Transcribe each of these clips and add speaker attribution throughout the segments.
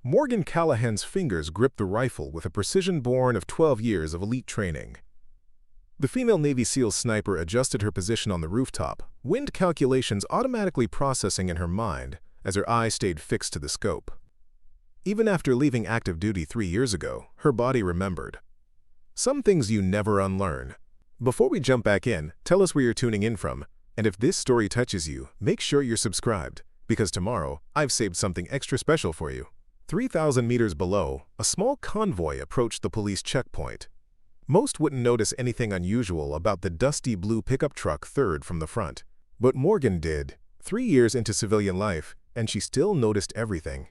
Speaker 1: Morgan Callahan's fingers gripped the rifle with a precision born of 12 years of elite training. The female Navy SEAL sniper adjusted her position on the rooftop, wind calculations automatically processing in her mind as her eyes stayed fixed to the scope. Even after leaving active duty 3 years ago, her body remembered. Some things you never unlearn. Before we jump back in, tell us where you're tuning in from, and if this story touches you, make sure you're subscribed, because tomorrow I've saved something extra special for you. 3,000 meters below, a small convoy approached the police checkpoint. Most wouldn't notice anything unusual about the dusty blue pickup truck third from the front, but Morgan did. 3 years into civilian life, and she still noticed everything.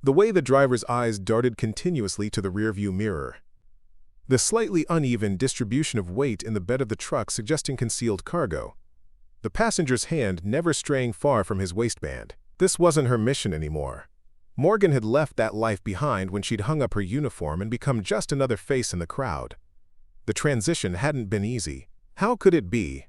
Speaker 1: The way the driver's eyes darted continuously to the rearview mirror. The slightly uneven distribution of weight in the bed of the truck suggesting concealed cargo. The passenger's hand never straying far from his waistband. This wasn't her mission anymore. Morgan had left that life behind when she'd hung up her uniform and become just another face in the crowd. The transition hadn't been easy. How could it be?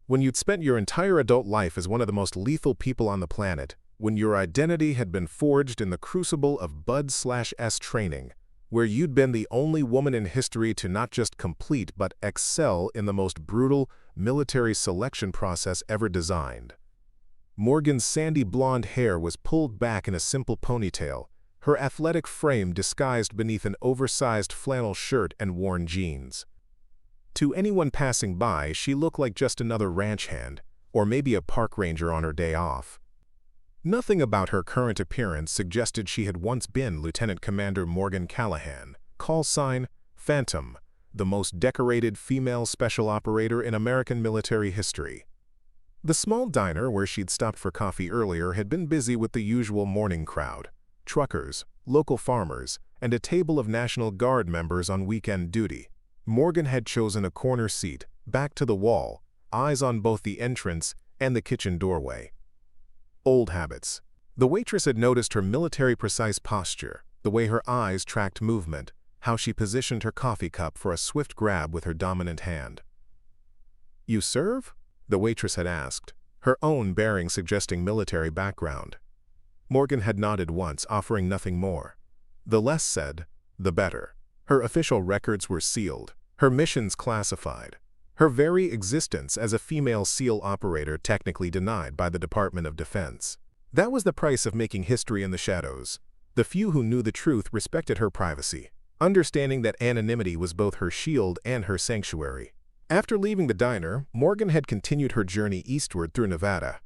Speaker 1: When you'd spent your entire adult life as one of the most lethal people on the planet, when your identity had been forged in the crucible of Bud/S training, where you'd been the only woman in history to not just complete but excel in the most brutal military selection process ever designed. Morgan's sandy blonde hair was pulled back in a simple ponytail, her athletic frame disguised beneath an oversized flannel shirt and worn jeans. To anyone passing by, she looked like just another ranch hand, or maybe a park ranger on her day off. Nothing about her current appearance suggested she had once been Lieutenant Commander Morgan Callahan, call sign Phantom, the most decorated female special operator in American military history. The small diner where she'd stopped for coffee earlier had been busy with the usual morning crowd, truckers, local farmers, and a table of National Guard members on weekend duty. Morgan had chosen a corner seat, back to the wall, eyes on both the entrance and the kitchen doorway. Old habits. The waitress had noticed her military-precise posture, the way her eyes tracked movement, how she positioned her coffee cup for a swift grab with her dominant hand. "You serve?" the waitress had asked, her own bearing suggesting military background. Morgan had nodded once, offering nothing more. The less said, the better. Her official records were sealed, her missions classified, her very existence as a female SEAL operator technically denied by the Department of Defense. That was the price of making history in the shadows. The few who knew the truth respected her privacy, understanding that anonymity was both her shield and her sanctuary. After leaving the diner, Morgan had continued her journey eastward through Nevada.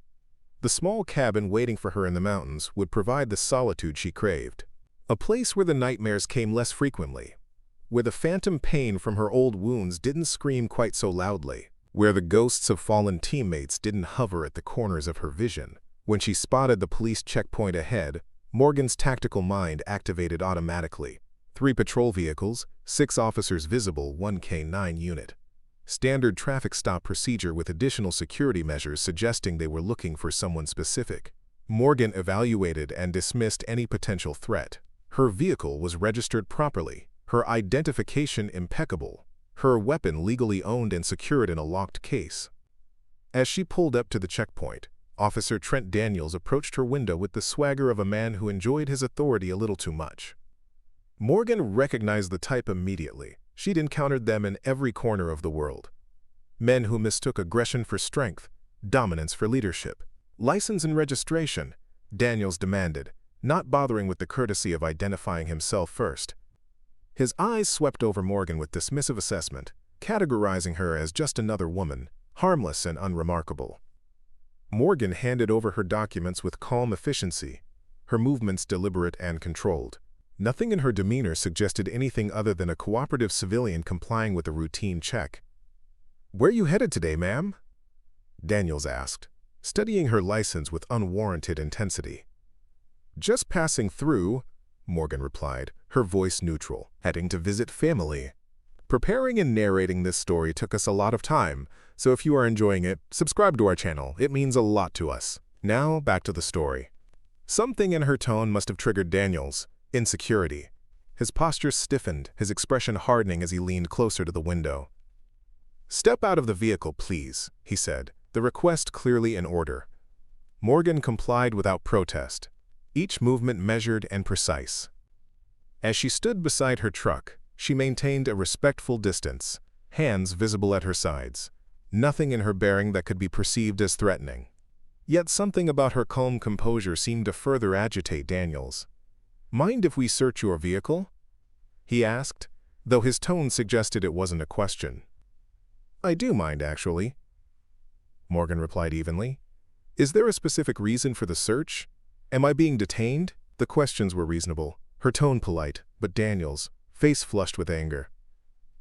Speaker 1: The small cabin waiting for her in the mountains would provide the solitude she craved. A place where the nightmares came less frequently, where the phantom pain from her old wounds didn't scream quite so loudly, where the ghosts of fallen teammates didn't hover at the corners of her vision. When she spotted the police checkpoint ahead, Morgan's tactical mind activated automatically. 3 patrol vehicles, 6 officers visible, 1 K9 unit. Standard traffic stop procedure with additional security measures suggesting they were looking for someone specific. Morgan evaluated and dismissed any potential threat. Her vehicle was registered properly, her identification impeccable, her weapon legally owned and secured in a locked case. As she pulled up to the checkpoint, Officer Trent Daniels approached her window with the swagger of a man who enjoyed his authority a little too much. Morgan recognized the type immediately. She'd encountered them in every corner of the world. Men who mistook aggression for strength, dominance for leadership. "License and registration," Daniels demanded, not bothering with the courtesy of identifying himself first. His eyes swept over Morgan with dismissive assessment, categorizing her as just another woman, harmless and unremarkable. Morgan handed over her documents with calm efficiency, her movements deliberate and controlled. Nothing in her demeanor suggested anything other than a cooperative civilian complying with a routine check. "Where you headed today, ma'am?" Daniels asked, studying her license with unwarranted intensity. "Just passing through," Morgan replied, her voice neutral. "Heading to visit family." Preparing and narrating this story took us a lot of time, so if you are enjoying it, subscribe to our channel. It means a lot to us. Now, back to the story. Something in her tone must have triggered Daniels. Insecurity. His posture stiffened, his expression hardening as he leaned closer to the window. "Step out of the vehicle, please," he said, the request clearly in order. Morgan complied without protest. each movement measured and precise. As she stood beside her truck, she maintained a respectful distance, hands visible at her sides, nothing in her bearing that could be perceived as threatening. Yet something about her calm composure seemed to further agitate Daniels. "Mind if we search your vehicle?" he asked, though his tone suggested it wasn't a question. "I do mind, actually," Morgan replied evenly. "Is there a specific reason for the search? Am I being detained?" The questions were reasonable, her tone polite, but Daniels' face flushed with anger.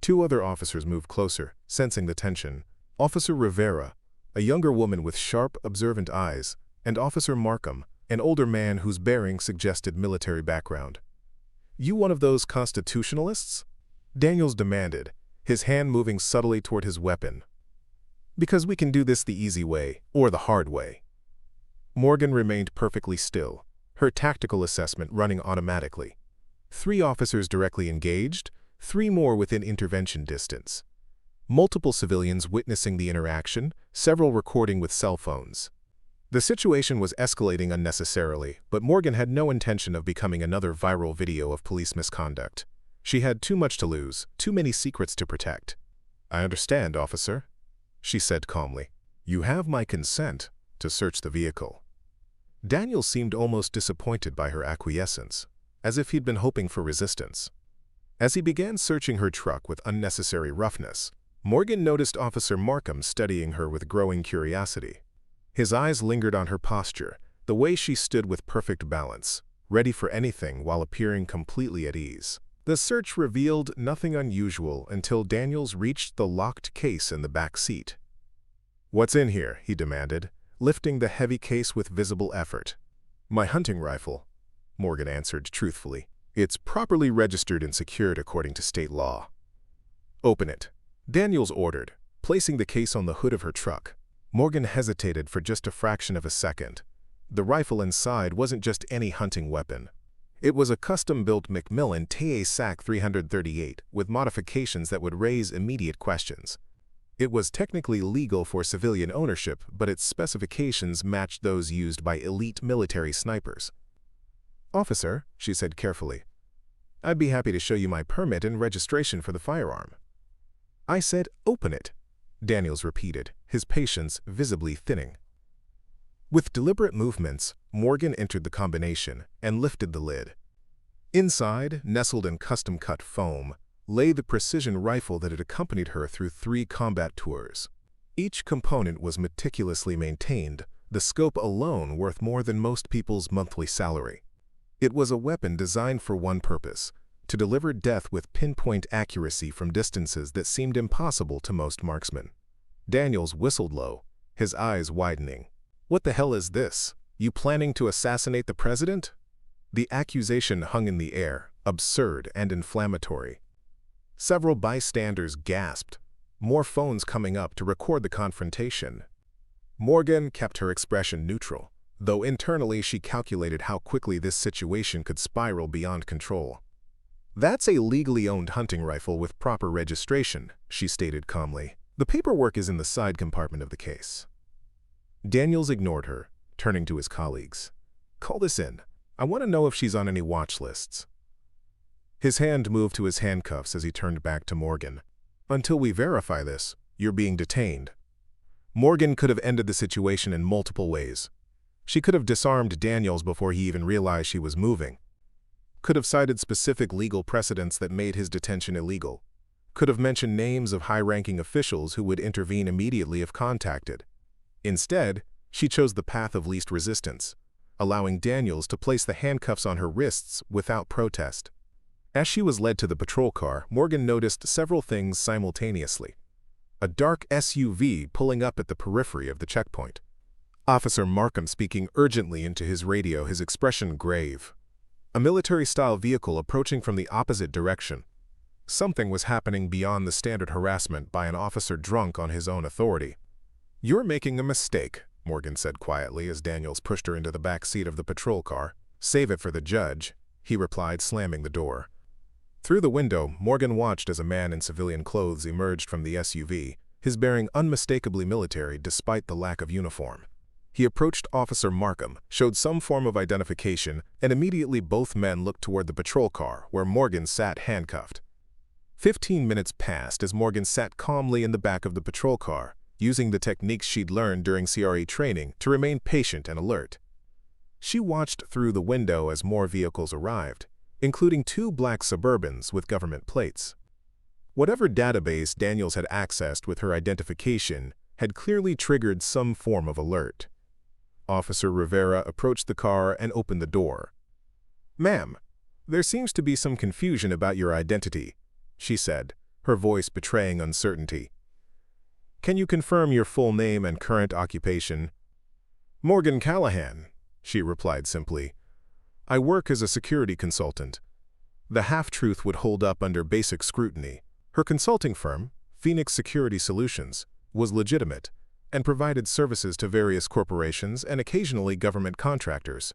Speaker 1: Two other officers moved closer, sensing the tension. Officer Rivera, a younger woman with sharp, observant eyes, and Officer Markham, an older man whose bearing suggested military background. "You one of those constitutionalists?" Daniels demanded, his hand moving subtly toward his weapon. "Because we can do this the easy way, or the hard way." Morgan remained perfectly still, her tactical assessment running automatically. 3 officers directly engaged, 3 more within intervention distance. Multiple civilians witnessing the interaction, several recording with cell phones. The situation was escalating unnecessarily, but Morgan had no intention of becoming another viral video of police misconduct. She had too much to lose, too many secrets to protect. "I understand, officer," she said calmly. "You have my consent to search the vehicle." Daniel seemed almost disappointed by her acquiescence, as if he'd been hoping for resistance. As he began searching her truck with unnecessary roughness, Morgan noticed Officer Markham studying her with growing curiosity. His eyes lingered on her posture, the way she stood with perfect balance, ready for anything while appearing completely at ease. The search revealed nothing unusual until Daniels reached the locked case in the back seat. "What's in here?" he demanded, lifting the heavy case with visible effort. "My hunting rifle," Morgan answered truthfully. "It's properly registered and secured according to state law." "Open it," Daniels ordered, placing the case on the hood of her truck. Morgan hesitated for just a fraction of a second. The rifle inside wasn't just any hunting weapon. It was a custom-built Macmillan TASAC 338 with modifications that would raise immediate questions. It was technically legal for civilian ownership, but its specifications matched those used by elite military snipers. "Officer," she said carefully, "I'd be happy to show you my permit and registration for the firearm." "I said open it," Daniels repeated, his patience visibly thinning. With deliberate movements, Morgan entered the combination and lifted the lid. Inside, nestled in custom-cut foam, lay the precision rifle that had accompanied her through 3 combat tours. Each component was meticulously maintained, the scope alone worth more than most people's monthly salary. It was a weapon designed for one purpose: to deliver death with pinpoint accuracy from distances that seemed impossible to most marksmen. Daniels whistled low, his eyes widening. "What the hell is this? You planning to assassinate the president?" The accusation hung in the air, absurd and inflammatory. Several bystanders gasped, more phones coming up to record the confrontation. Morgan kept her expression neutral, though internally she calculated how quickly this situation could spiral beyond control. "That's a legally owned hunting rifle with proper registration," she stated calmly. "The paperwork is in the side compartment of the case." Daniels ignored her, turning to his colleagues. "Call this in. I want to know if she's on any watch lists." His hand moved to his handcuffs as he turned back to Morgan. "Until we verify this, you're being detained." Morgan could have ended the situation in multiple ways. She could have disarmed Daniels before he even realized she was moving. Could have cited specific legal precedents that made his detention illegal. Could have mentioned names of high-ranking officials who would intervene immediately if contacted. Instead, she chose the path of least resistance, allowing Daniels to place the handcuffs on her wrists without protest. As she was led to the patrol car, Morgan noticed several things simultaneously. A dark SUV pulling up at the periphery of the checkpoint. Officer Markham speaking urgently into his radio, his expression grave. A military-style vehicle approaching from the opposite direction. Something was happening beyond the standard harassment by an officer drunk on his own authority. "You're making a mistake," Morgan said quietly as Daniels pushed her into the back seat of the patrol car. "Save it for the judge," he replied, slamming the door. Through the window, Morgan watched as a man in civilian clothes emerged from the SUV, his bearing unmistakably military despite the lack of uniform. He approached Officer Markham, showed some form of identification, and immediately both men looked toward the patrol car, where Morgan sat handcuffed. 15 minutes passed as Morgan sat calmly in the back of the patrol car, using the techniques she'd learned during CRE training to remain patient and alert. She watched through the window as more vehicles arrived, including 2 black Suburbans with government plates. Whatever database Daniels had accessed with her identification had clearly triggered some form of alert. Officer Rivera approached the car and opened the door. "Ma'am, there seems to be some confusion about your identity," she said, her voice betraying uncertainty. "Can you confirm your full name and current occupation?" "Morgan Callahan," she replied simply. "I work as a security consultant." The half-truth would hold up under basic scrutiny. Her consulting firm, Phoenix Security Solutions, was legitimate and provided services to various corporations and occasionally government contractors.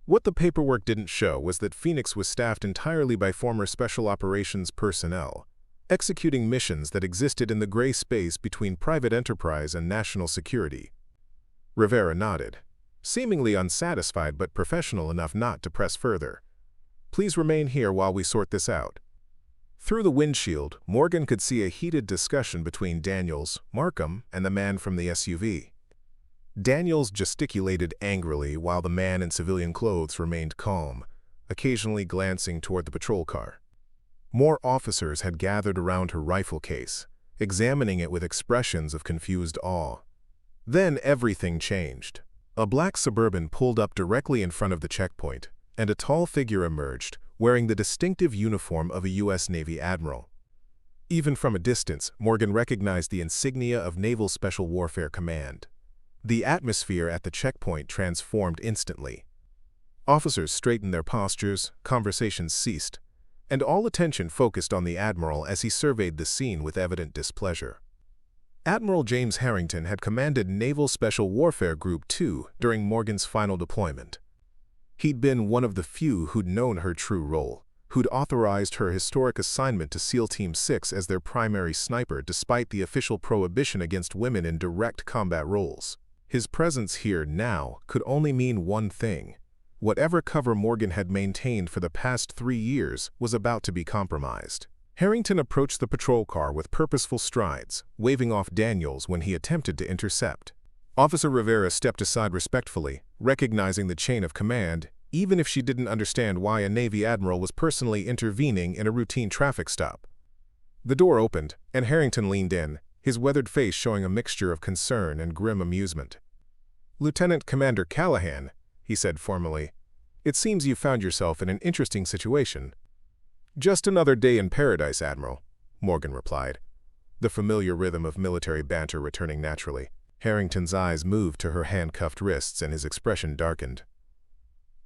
Speaker 1: What the paperwork didn't show was that Phoenix was staffed entirely by former special operations personnel, executing missions that existed in the gray space between private enterprise and national security. Rivera nodded, seemingly unsatisfied but professional enough not to press further. "Please remain here while we sort this out." Through the windshield, Morgan could see a heated discussion between Daniels, Markham, and the man from the SUV. Daniels gesticulated angrily while the man in civilian clothes remained calm, occasionally glancing toward the patrol car. More officers had gathered around her rifle case, examining it with expressions of confused awe. Then everything changed. A black Suburban pulled up directly in front of the checkpoint, and a tall figure emerged, wearing the distinctive uniform of a U.S. Navy Admiral. Even from a distance, Morgan recognized the insignia of Naval Special Warfare Command. The atmosphere at the checkpoint transformed instantly. Officers straightened their postures, conversations ceased, and all attention focused on the Admiral as he surveyed the scene with evident displeasure. Admiral James Harrington had commanded Naval Special Warfare Group 2 during Morgan's final deployment. He'd been one of the few who'd known her true role, who'd authorized her historic assignment to SEAL Team 6 as their primary sniper despite the official prohibition against women in direct combat roles. His presence here now could only mean one thing. Whatever cover Morgan had maintained for the past 3 years was about to be compromised. Harrington approached the patrol car with purposeful strides, waving off Daniels when he attempted to intercept. Officer Rivera stepped aside respectfully, recognizing the chain of command, even if she didn't understand why a Navy admiral was personally intervening in a routine traffic stop. The door opened, and Harrington leaned in, his weathered face showing a mixture of concern and grim amusement. "Lieutenant Commander Callahan," he said formally, "it seems you found yourself in an interesting situation." "Just another day in paradise, Admiral," Morgan replied, the familiar rhythm of military banter returning naturally. Harrington's eyes moved to her handcuffed wrists and his expression darkened.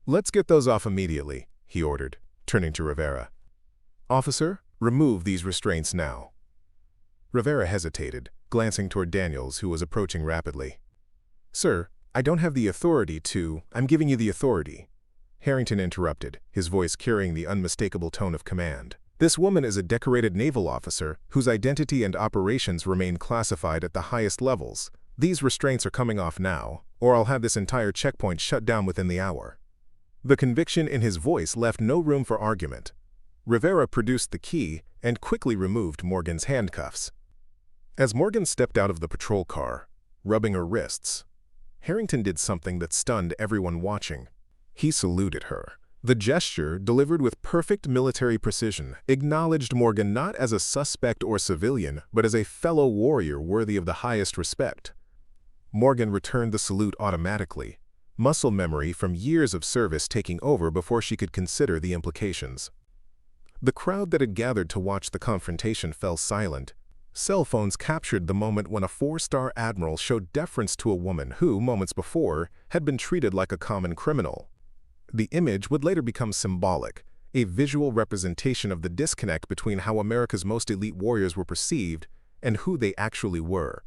Speaker 1: "Let's get those off immediately," he ordered, turning to Rivera. "Officer, remove these restraints now." Rivera hesitated, glancing toward Daniels, who was approaching rapidly. "Sir, I don't have the authority to— I'm giving you the authority." Harrington interrupted, his voice carrying the unmistakable tone of command. "This woman is a decorated naval officer whose identity and operations remain classified at the highest levels. These restraints are coming off now, or I'll have this entire checkpoint shut down within the hour." The conviction in his voice left no room for argument. Rivera produced the key and quickly removed Morgan's handcuffs. As Morgan stepped out of the patrol car, rubbing her wrists, Harrington did something that stunned everyone watching. He saluted her. The gesture, delivered with perfect military precision, acknowledged Morgan not as a suspect or civilian, but as a fellow warrior worthy of the highest respect. Morgan returned the salute automatically, muscle memory from years of service taking over before she could consider the implications. The crowd that had gathered to watch the confrontation fell silent. Cell phones captured the moment when a 4-star admiral showed deference to a woman who, moments before, had been treated like a common criminal. The image would later become symbolic, a visual representation of the disconnect between how America's most elite warriors were perceived and who they actually were.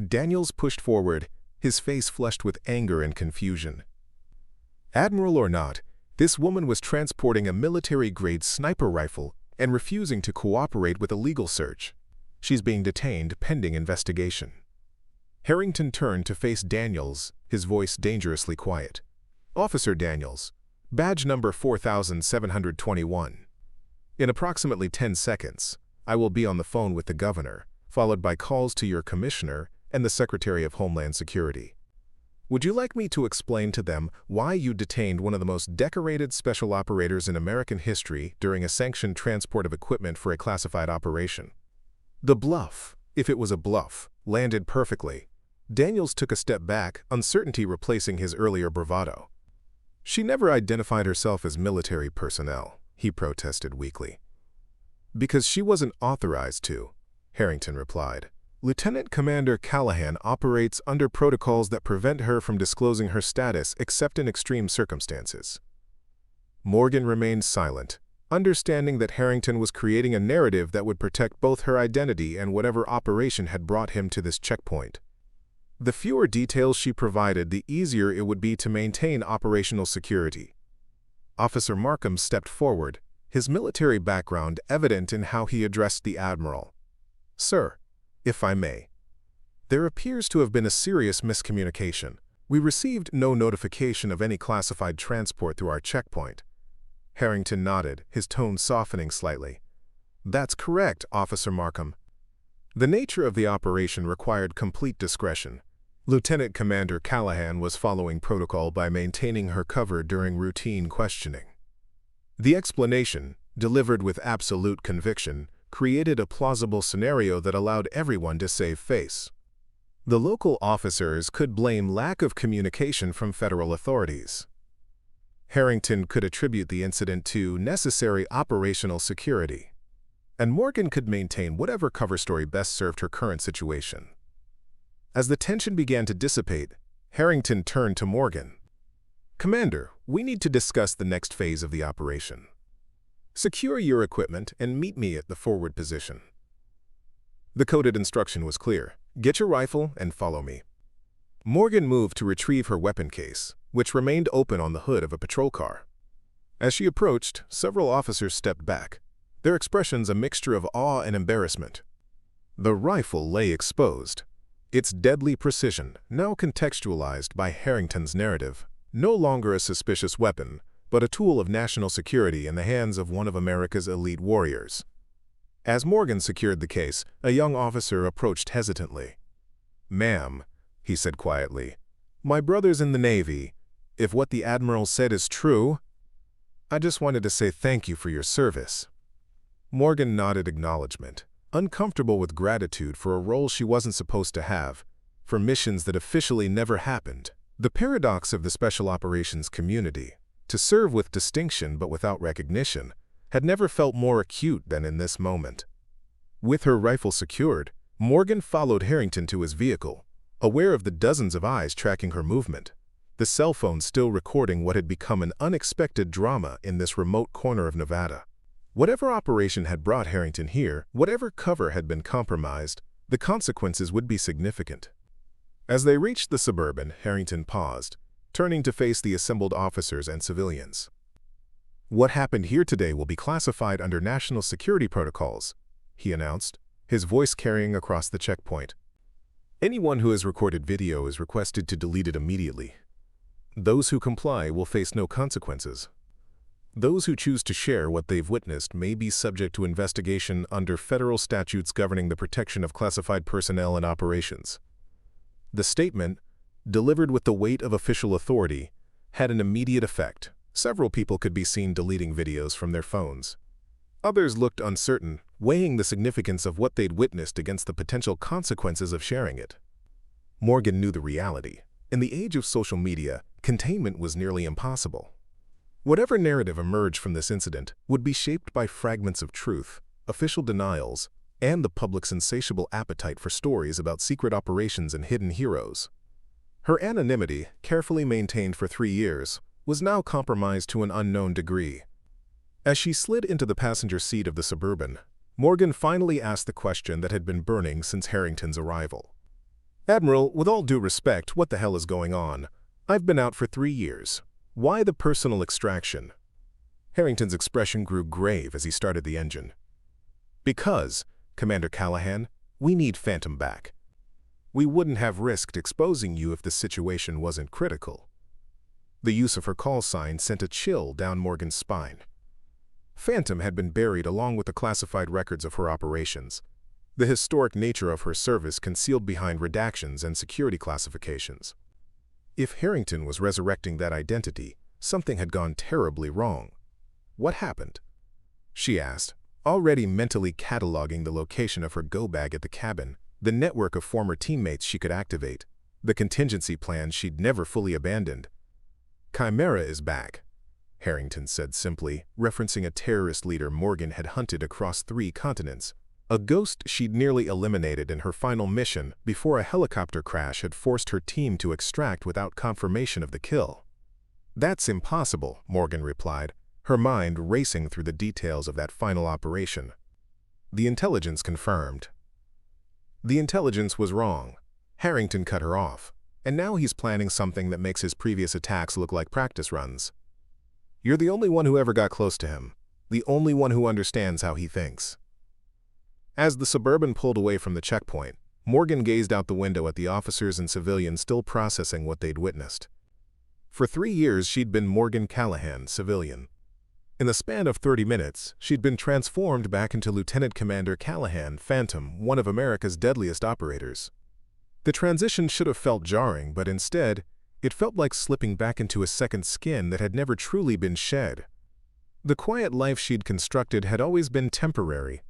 Speaker 1: Daniels pushed forward, his face flushed with anger and confusion. Admiral or not, this woman was transporting a military-grade sniper rifle and refusing to cooperate with a legal search. She's being detained pending investigation. Harrington turned to face Daniels, his voice dangerously quiet. "Officer Daniels, badge number 4721. In approximately 10 seconds, I will be on the phone with the governor, followed by calls to your commissioner and the Secretary of Homeland Security. Would you like me to explain to them why you detained one of the most decorated special operators in American history during a sanctioned transport of equipment for a classified operation?" The bluff, if it was a bluff, landed perfectly. Daniels took a step back, uncertainty replacing his earlier bravado. "She never identified herself as military personnel," he protested weakly. "Because she wasn't authorized to," Harrington replied. "Lieutenant Commander Callahan operates under protocols that prevent her from disclosing her status except in extreme circumstances." Morgan remained silent, understanding that Harrington was creating a narrative that would protect both her identity and whatever operation had brought him to this checkpoint. The fewer details she provided, the easier it would be to maintain operational security. Officer Markham stepped forward, his military background evident in how he addressed the Admiral. "Sir, if I may, there appears to have been a serious miscommunication. We received no notification of any classified transport through our checkpoint." Harrington nodded, his tone softening slightly. "That's correct, Officer Markham. The nature of the operation required complete discretion. Lieutenant Commander Callahan was following protocol by maintaining her cover during routine questioning." The explanation, delivered with absolute conviction, created a plausible scenario that allowed everyone to save face. The local officers could blame lack of communication from federal authorities. Harrington could attribute the incident to necessary operational security. And Morgan could maintain whatever cover story best served her current situation. As the tension began to dissipate, Harrington turned to Morgan. "Commander, we need to discuss the next phase of the operation. Secure your equipment and meet me at the forward position." The coded instruction was clear. "Get your rifle and follow me." Morgan moved to retrieve her weapon case, which remained open on the hood of a patrol car. As she approached, several officers stepped back, their expressions a mixture of awe and embarrassment. The rifle lay exposed, its deadly precision now contextualized by Harrington's narrative, no longer a suspicious weapon, but a tool of national security in the hands of one of America's elite warriors. As Morgan secured the case, a young officer approached hesitantly. "Ma'am," he said quietly, "my brother's in the Navy. If what the Admiral said is true, I just wanted to say thank you for your service." Morgan nodded acknowledgement, uncomfortable with gratitude for a role she wasn't supposed to have, for missions that officially never happened. The paradox of the special operations community, to serve with distinction but without recognition, had never felt more acute than in this moment. With her rifle secured, Morgan followed Harrington to his vehicle, aware of the dozens of eyes tracking her movement, the cell phone still recording what had become an unexpected drama in this remote corner of Nevada. Whatever operation had brought Harrington here, whatever cover had been compromised, the consequences would be significant. As they reached the Suburban, Harrington paused, turning to face the assembled officers and civilians. "What happened here today will be classified under national security protocols," he announced, his voice carrying across the checkpoint. "Anyone who has recorded video is requested to delete it immediately. Those who comply will face no consequences. Those who choose to share what they've witnessed may be subject to investigation under federal statutes governing the protection of classified personnel and operations." The statement, delivered with the weight of official authority, had an immediate effect. Several people could be seen deleting videos from their phones. Others looked uncertain, weighing the significance of what they'd witnessed against the potential consequences of sharing it. Morgan knew the reality. In the age of social media, containment was nearly impossible. Whatever narrative emerged from this incident would be shaped by fragments of truth, official denials, and the public's insatiable appetite for stories about secret operations and hidden heroes. Her anonymity, carefully maintained for 3 years, was now compromised to an unknown degree. As she slid into the passenger seat of the Suburban, Morgan finally asked the question that had been burning since Harrington's arrival. "Admiral, with all due respect, what the hell is going on? I've been out for 3 years. Why the personal extraction?" Harrington's expression grew grave as he started the engine. "Because, Commander Callahan, we need Phantom back." We wouldn't have risked exposing you if the situation wasn't critical." The use of her call sign sent a chill down Morgan's spine. Phantom had been buried along with the classified records of her operations, the historic nature of her service concealed behind redactions and security classifications. If Harrington was resurrecting that identity, something had gone terribly wrong. What happened? She asked, already mentally cataloging the location of her go-bag at the cabin, the network of former teammates she could activate, the contingency plans she'd never fully abandoned. "Chimera is back," Harrington said simply, referencing a terrorist leader Morgan had hunted across 3 continents, a ghost she'd nearly eliminated in her final mission before a helicopter crash had forced her team to extract without confirmation of the kill. "That's impossible," Morgan replied, her mind racing through the details of that final operation. "The intelligence confirmed." The intelligence was wrong. Harrington cut her off, and now he's planning something that makes his previous attacks look like practice runs. "You're the only one who ever got close to him, the only one who understands how he thinks." As the Suburban pulled away from the checkpoint, Morgan gazed out the window at the officers and civilians still processing what they'd witnessed. For 3 years, she'd been Morgan Callahan, civilian. In the span of 30 minutes, she'd been transformed back into Lieutenant Commander Callahan, Phantom, one of America's deadliest operators. The transition should have felt jarring, but instead, it felt like slipping back into a second skin that had never truly been shed. The quiet life she'd constructed had always been temporary,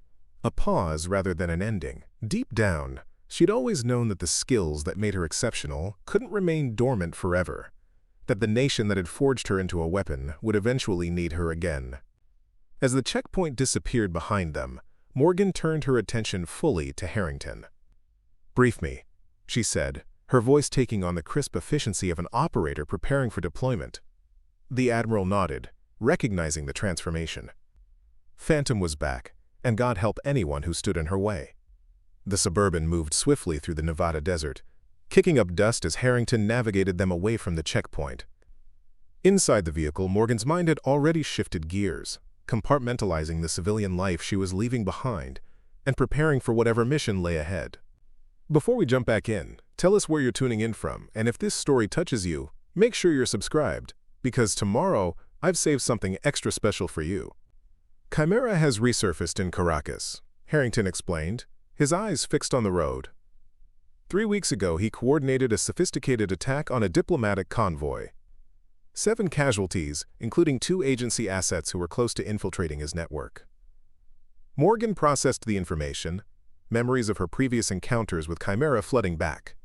Speaker 1: a pause rather than an ending. Deep down, she'd always known that the skills that made her exceptional couldn't remain dormant forever, that the nation that had forged her into a weapon would eventually need her again. As the checkpoint disappeared behind them, Morgan turned her attention fully to Harrington. "Brief me," she said, her voice taking on the crisp efficiency of an operator preparing for deployment. The Admiral nodded, recognizing the transformation. Phantom was back, and God help anyone who stood in her way. The Suburban moved swiftly through the Nevada desert, kicking up dust as Harrington navigated them away from the checkpoint. Inside the vehicle, Morgan's mind had already shifted gears, compartmentalizing the civilian life she was leaving behind and preparing for whatever mission lay ahead. Before we jump back in, tell us where you're tuning in from, and if this story touches you, make sure you're subscribed, because tomorrow I've saved something extra special for you. Chimera has resurfaced in Caracas, Harrington explained, his eyes fixed on the road. 3 weeks ago, he coordinated a sophisticated attack on a diplomatic convoy. 7 casualties, including 2 agency assets who were close to infiltrating his network. Morgan processed the information, memories of her previous encounters with Chimera flooding back.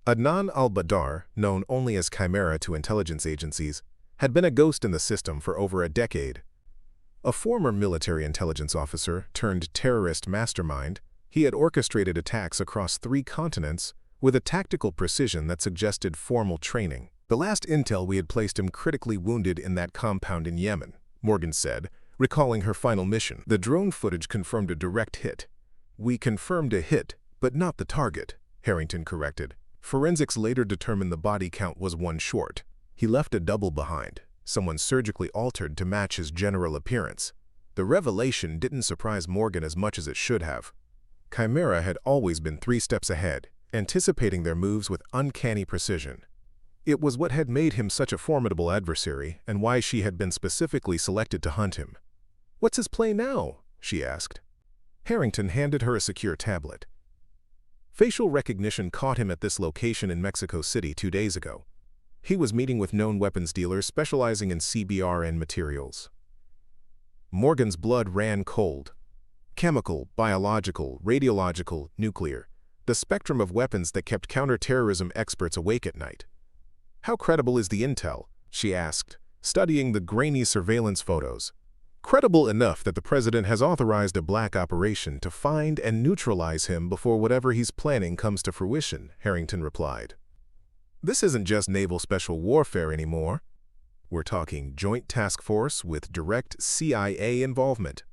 Speaker 1: Adnan al-Badar, known only as Chimera to intelligence agencies, had been a ghost in the system for over a decade. A former military intelligence officer turned terrorist mastermind, he had orchestrated attacks across 3 continents with a tactical precision that suggested formal training. "The last intel we had placed him critically wounded in that compound in Yemen," Morgan said, recalling her final mission. "The drone footage confirmed a direct hit." "We confirmed a hit, but not the target," Harrington corrected. Forensics later determined the body count was 1 short. He left a double behind, someone surgically altered to match his general appearance. The revelation didn't surprise Morgan as much as it should have. Chimera had always been 3 steps ahead, anticipating their moves with uncanny precision. It was what had made him such a formidable adversary and why she had been specifically selected to hunt him. "What's his play now?" she asked. Harrington handed her a secure tablet. Facial recognition caught him at this location in Mexico City 2 days ago. He was meeting with known weapons dealers specializing in CBRN materials. Morgan's blood ran cold. Chemical, biological, radiological, nuclear, the spectrum of weapons that kept counterterrorism experts awake at night. "How credible is the intel?" she asked, studying the grainy surveillance photos. "Credible enough that the president has authorized a black operation to find and neutralize him before whatever he's planning comes to fruition," Harrington replied. "This isn't just naval special warfare anymore. We're talking joint task force with direct CIA involvement."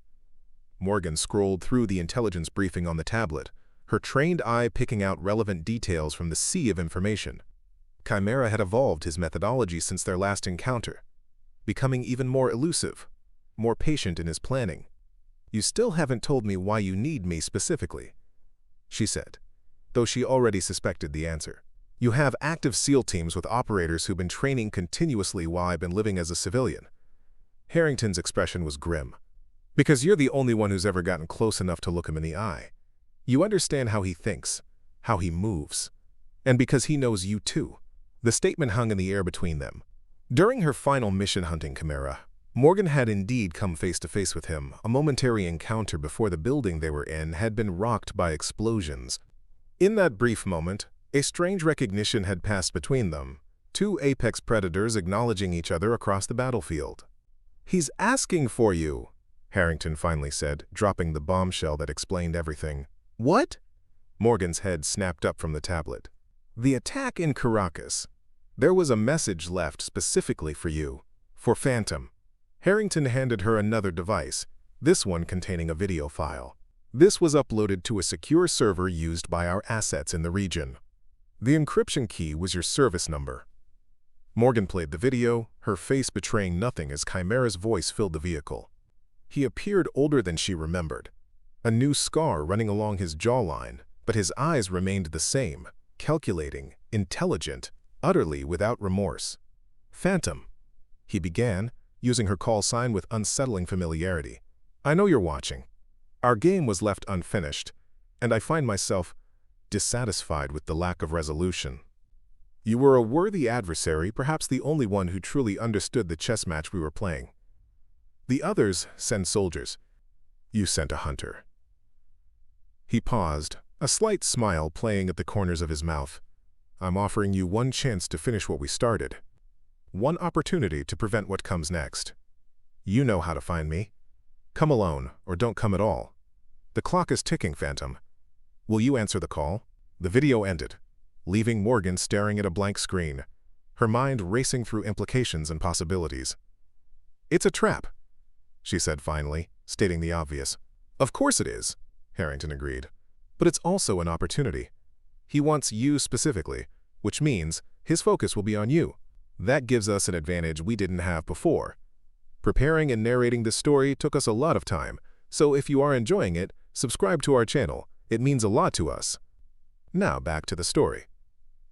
Speaker 1: Morgan scrolled through the intelligence briefing on the tablet, her trained eye picking out relevant details from the sea of information. Chimera had evolved his methodology since their last encounter, becoming even more elusive, more patient in his planning. "You still haven't told me why you need me specifically," she said. though she already suspected the answer. You have active SEAL teams with operators who've been training continuously while I've been living as a civilian. Harrington's expression was grim. Because you're the only one who's ever gotten close enough to look him in the eye. You understand how he thinks, how he moves. And because he knows you too. The statement hung in the air between them. During her final mission hunting Chimera, Morgan had indeed come face to face with him, a momentary encounter before the building they were in had been rocked by explosions. In that brief moment, a strange recognition had passed between them, two apex predators acknowledging each other across the battlefield. "He's asking for you," Harrington finally said, dropping the bombshell that explained everything. "What?" Morgan's head snapped up from the tablet. "The attack in Caracas. There was a message left specifically for you, for Phantom." Harrington handed her another device, this one containing a video file. This was uploaded to a secure server used by our assets in the region. The encryption key was your service number. Morgan played the video, her face betraying nothing as Chimera's voice filled the vehicle. He appeared older than she remembered, a new scar running along his jawline, but his eyes remained the same, calculating, intelligent, utterly without remorse. "Phantom," he began, using her call sign with unsettling familiarity. "I know you're watching. Our game was left unfinished, and I find myself dissatisfied with the lack of resolution. You were a worthy adversary, perhaps the only one who truly understood the chess match we were playing. The others send soldiers. You sent a hunter." He paused, a slight smile playing at the corners of his mouth. "I'm offering you one chance to finish what we started. One opportunity to prevent what comes next. You know how to find me. Come alone, or don't come at all. The clock is ticking, Phantom. Will you answer the call?" The video ended, leaving Morgan staring at a blank screen, her mind racing through implications and possibilities. "It's a trap," she said finally, stating the obvious. "Of course it is," Harrington agreed. "But it's also an opportunity. He wants you specifically, which means his focus will be on you. That gives us an advantage we didn't have before. Preparing and narrating this story took us a lot of time, so if you are enjoying it, subscribe to our channel. It means a lot to us." Now back to the story.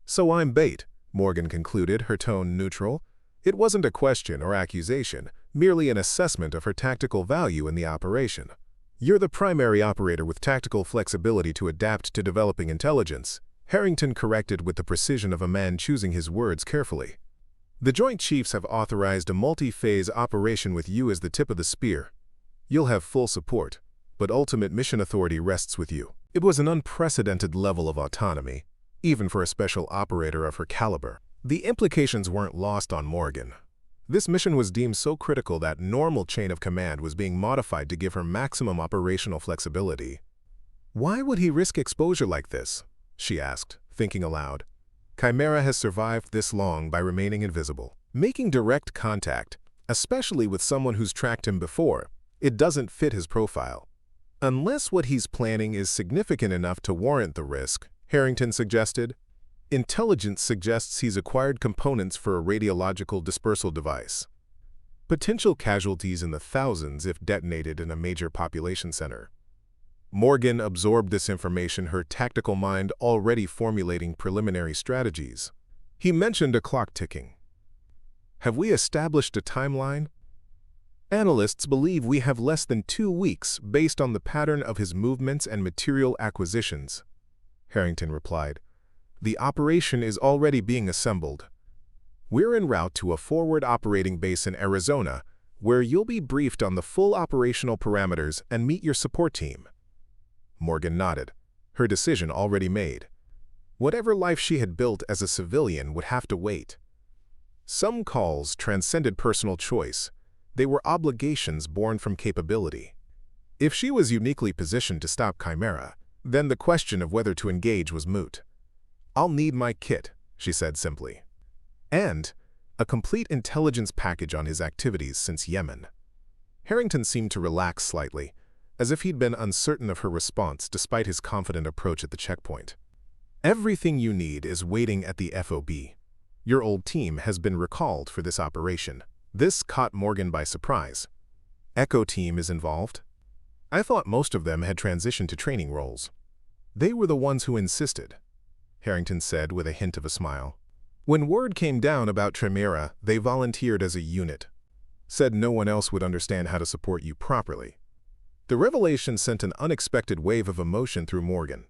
Speaker 1: "So I'm bait," Morgan concluded, her tone neutral. It wasn't a question or accusation, merely an assessment of her tactical value in the operation. "You're the primary operator with tactical flexibility to adapt to developing intelligence," Harrington corrected with the precision of a man choosing his words carefully. "The Joint Chiefs have authorized a multi-phase operation with you as the tip of the spear. You'll have full support, but ultimate mission authority rests with you." It was an unprecedented level of autonomy, even for a special operator of her caliber. The implications weren't lost on Morgan. This mission was deemed so critical that normal chain of command was being modified to give her maximum operational flexibility. "Why would he risk exposure like this?" she asked, thinking aloud. "Chimera has survived this long by remaining invisible. Making direct contact, especially with someone who's tracked him before, it doesn't fit his profile. Unless what he's planning is significant enough to warrant the risk," Harrington suggested. "Intelligence suggests he's acquired components for a radiological dispersal device. Potential casualties in the thousands if detonated in a major population center." Morgan absorbed this information, her tactical mind already formulating preliminary strategies. He mentioned a clock ticking. "Have we established a timeline?" "Analysts believe we have less than 2 weeks based on the pattern of his movements and material acquisitions," Harrington replied. "The operation is already being assembled. We're en route to a forward operating base in Arizona, where you'll be briefed on the full operational parameters and meet your support team." Morgan nodded, her decision already made. Whatever life she had built as a civilian would have to wait. Some calls transcended personal choice. They were obligations born from capability. If she was uniquely positioned to stop Chimera, then the question of whether to engage was moot. "I'll need my kit," she said simply. "And a complete intelligence package on his activities since Yemen." Harrington seemed to relax slightly, as if he'd been uncertain of her response despite his confident approach at the checkpoint. "Everything you need is waiting at the FOB. Your old team has been recalled for this operation." This caught Morgan by surprise. "Echo team is involved? I thought most of them had transitioned to training roles." They were the ones who insisted, Harrington said with a hint of a smile. When word came down about Tremera, they volunteered as a unit. Said no one else would understand how to support you properly. The revelation sent an unexpected wave of emotion through Morgan.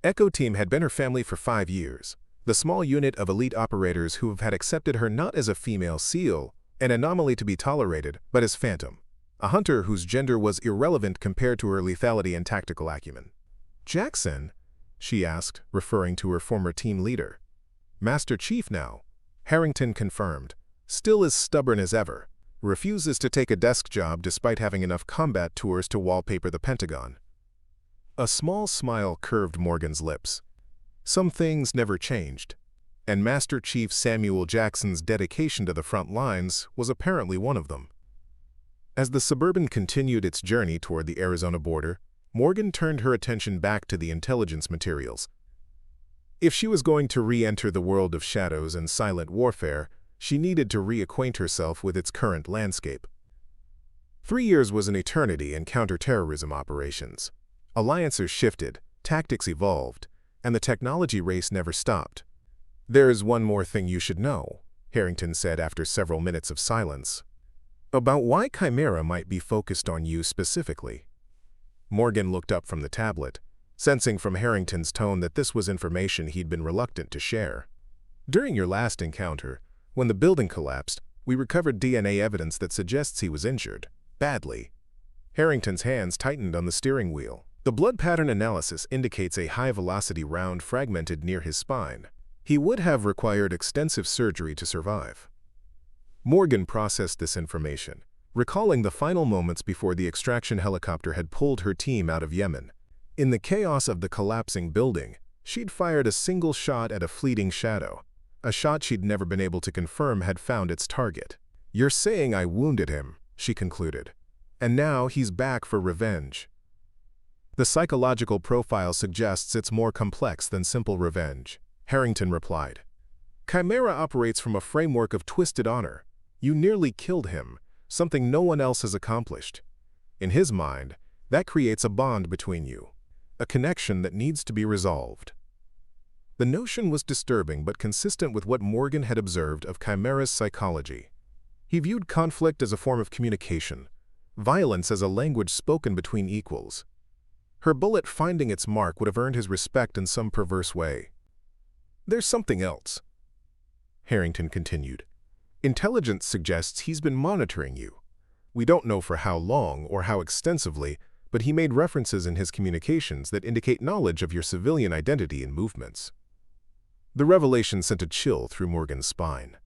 Speaker 1: Echo Team had been her family for 5 years, the small unit of elite operators who have had accepted her not as a female SEAL, an anomaly to be tolerated, but as Phantom, a hunter whose gender was irrelevant compared to her lethality and tactical acumen. Jackson? She asked, referring to her former team leader. Master Chief now, Harrington confirmed, still as stubborn as ever, refuses to take a desk job despite having enough combat tours to wallpaper the Pentagon. A small smile curved Morgan's lips. Some things never changed, and Master Chief Samuel Jackson's dedication to the front lines was apparently one of them. As the Suburban continued its journey toward the Arizona border, Morgan turned her attention back to the intelligence materials. If she was going to re-enter the world of shadows and silent warfare, she needed to reacquaint herself with its current landscape. 3 years was an eternity in counterterrorism operations. Alliances shifted, tactics evolved, and the technology race never stopped. "There is one more thing you should know," Harrington said after several minutes of silence, "about why Chimera might be focused on you specifically." Morgan looked up from the tablet, sensing from Harrington's tone that this was information he'd been reluctant to share. "During your last encounter, when the building collapsed, we recovered DNA evidence that suggests he was injured, badly." Harrington's hands tightened on the steering wheel. The blood pattern analysis indicates a high-velocity round fragmented near his spine. He would have required extensive surgery to survive. Morgan processed this information, recalling the final moments before the extraction helicopter had pulled her team out of Yemen. In the chaos of the collapsing building, she'd fired a single shot at a fleeting shadow, a shot she'd never been able to confirm had found its target. "You're saying I wounded him," she concluded, "and now he's back for revenge." "The psychological profile suggests it's more complex than simple revenge," Harrington replied. "Chimera operates from a framework of twisted honor. You nearly killed him, something no one else has accomplished. In his mind, that creates a bond between you, a connection that needs to be resolved." The notion was disturbing but consistent with what Morgan had observed of Chimera's psychology. He viewed conflict as a form of communication, violence as a language spoken between equals. Her bullet finding its mark would have earned his respect in some perverse way. "There's something else," Harrington continued. "Intelligence suggests he's been monitoring you. We don't know for how long or how extensively, but he made references in his communications that indicate knowledge of your civilian identity and movements." The revelation sent a chill through Morgan's spine.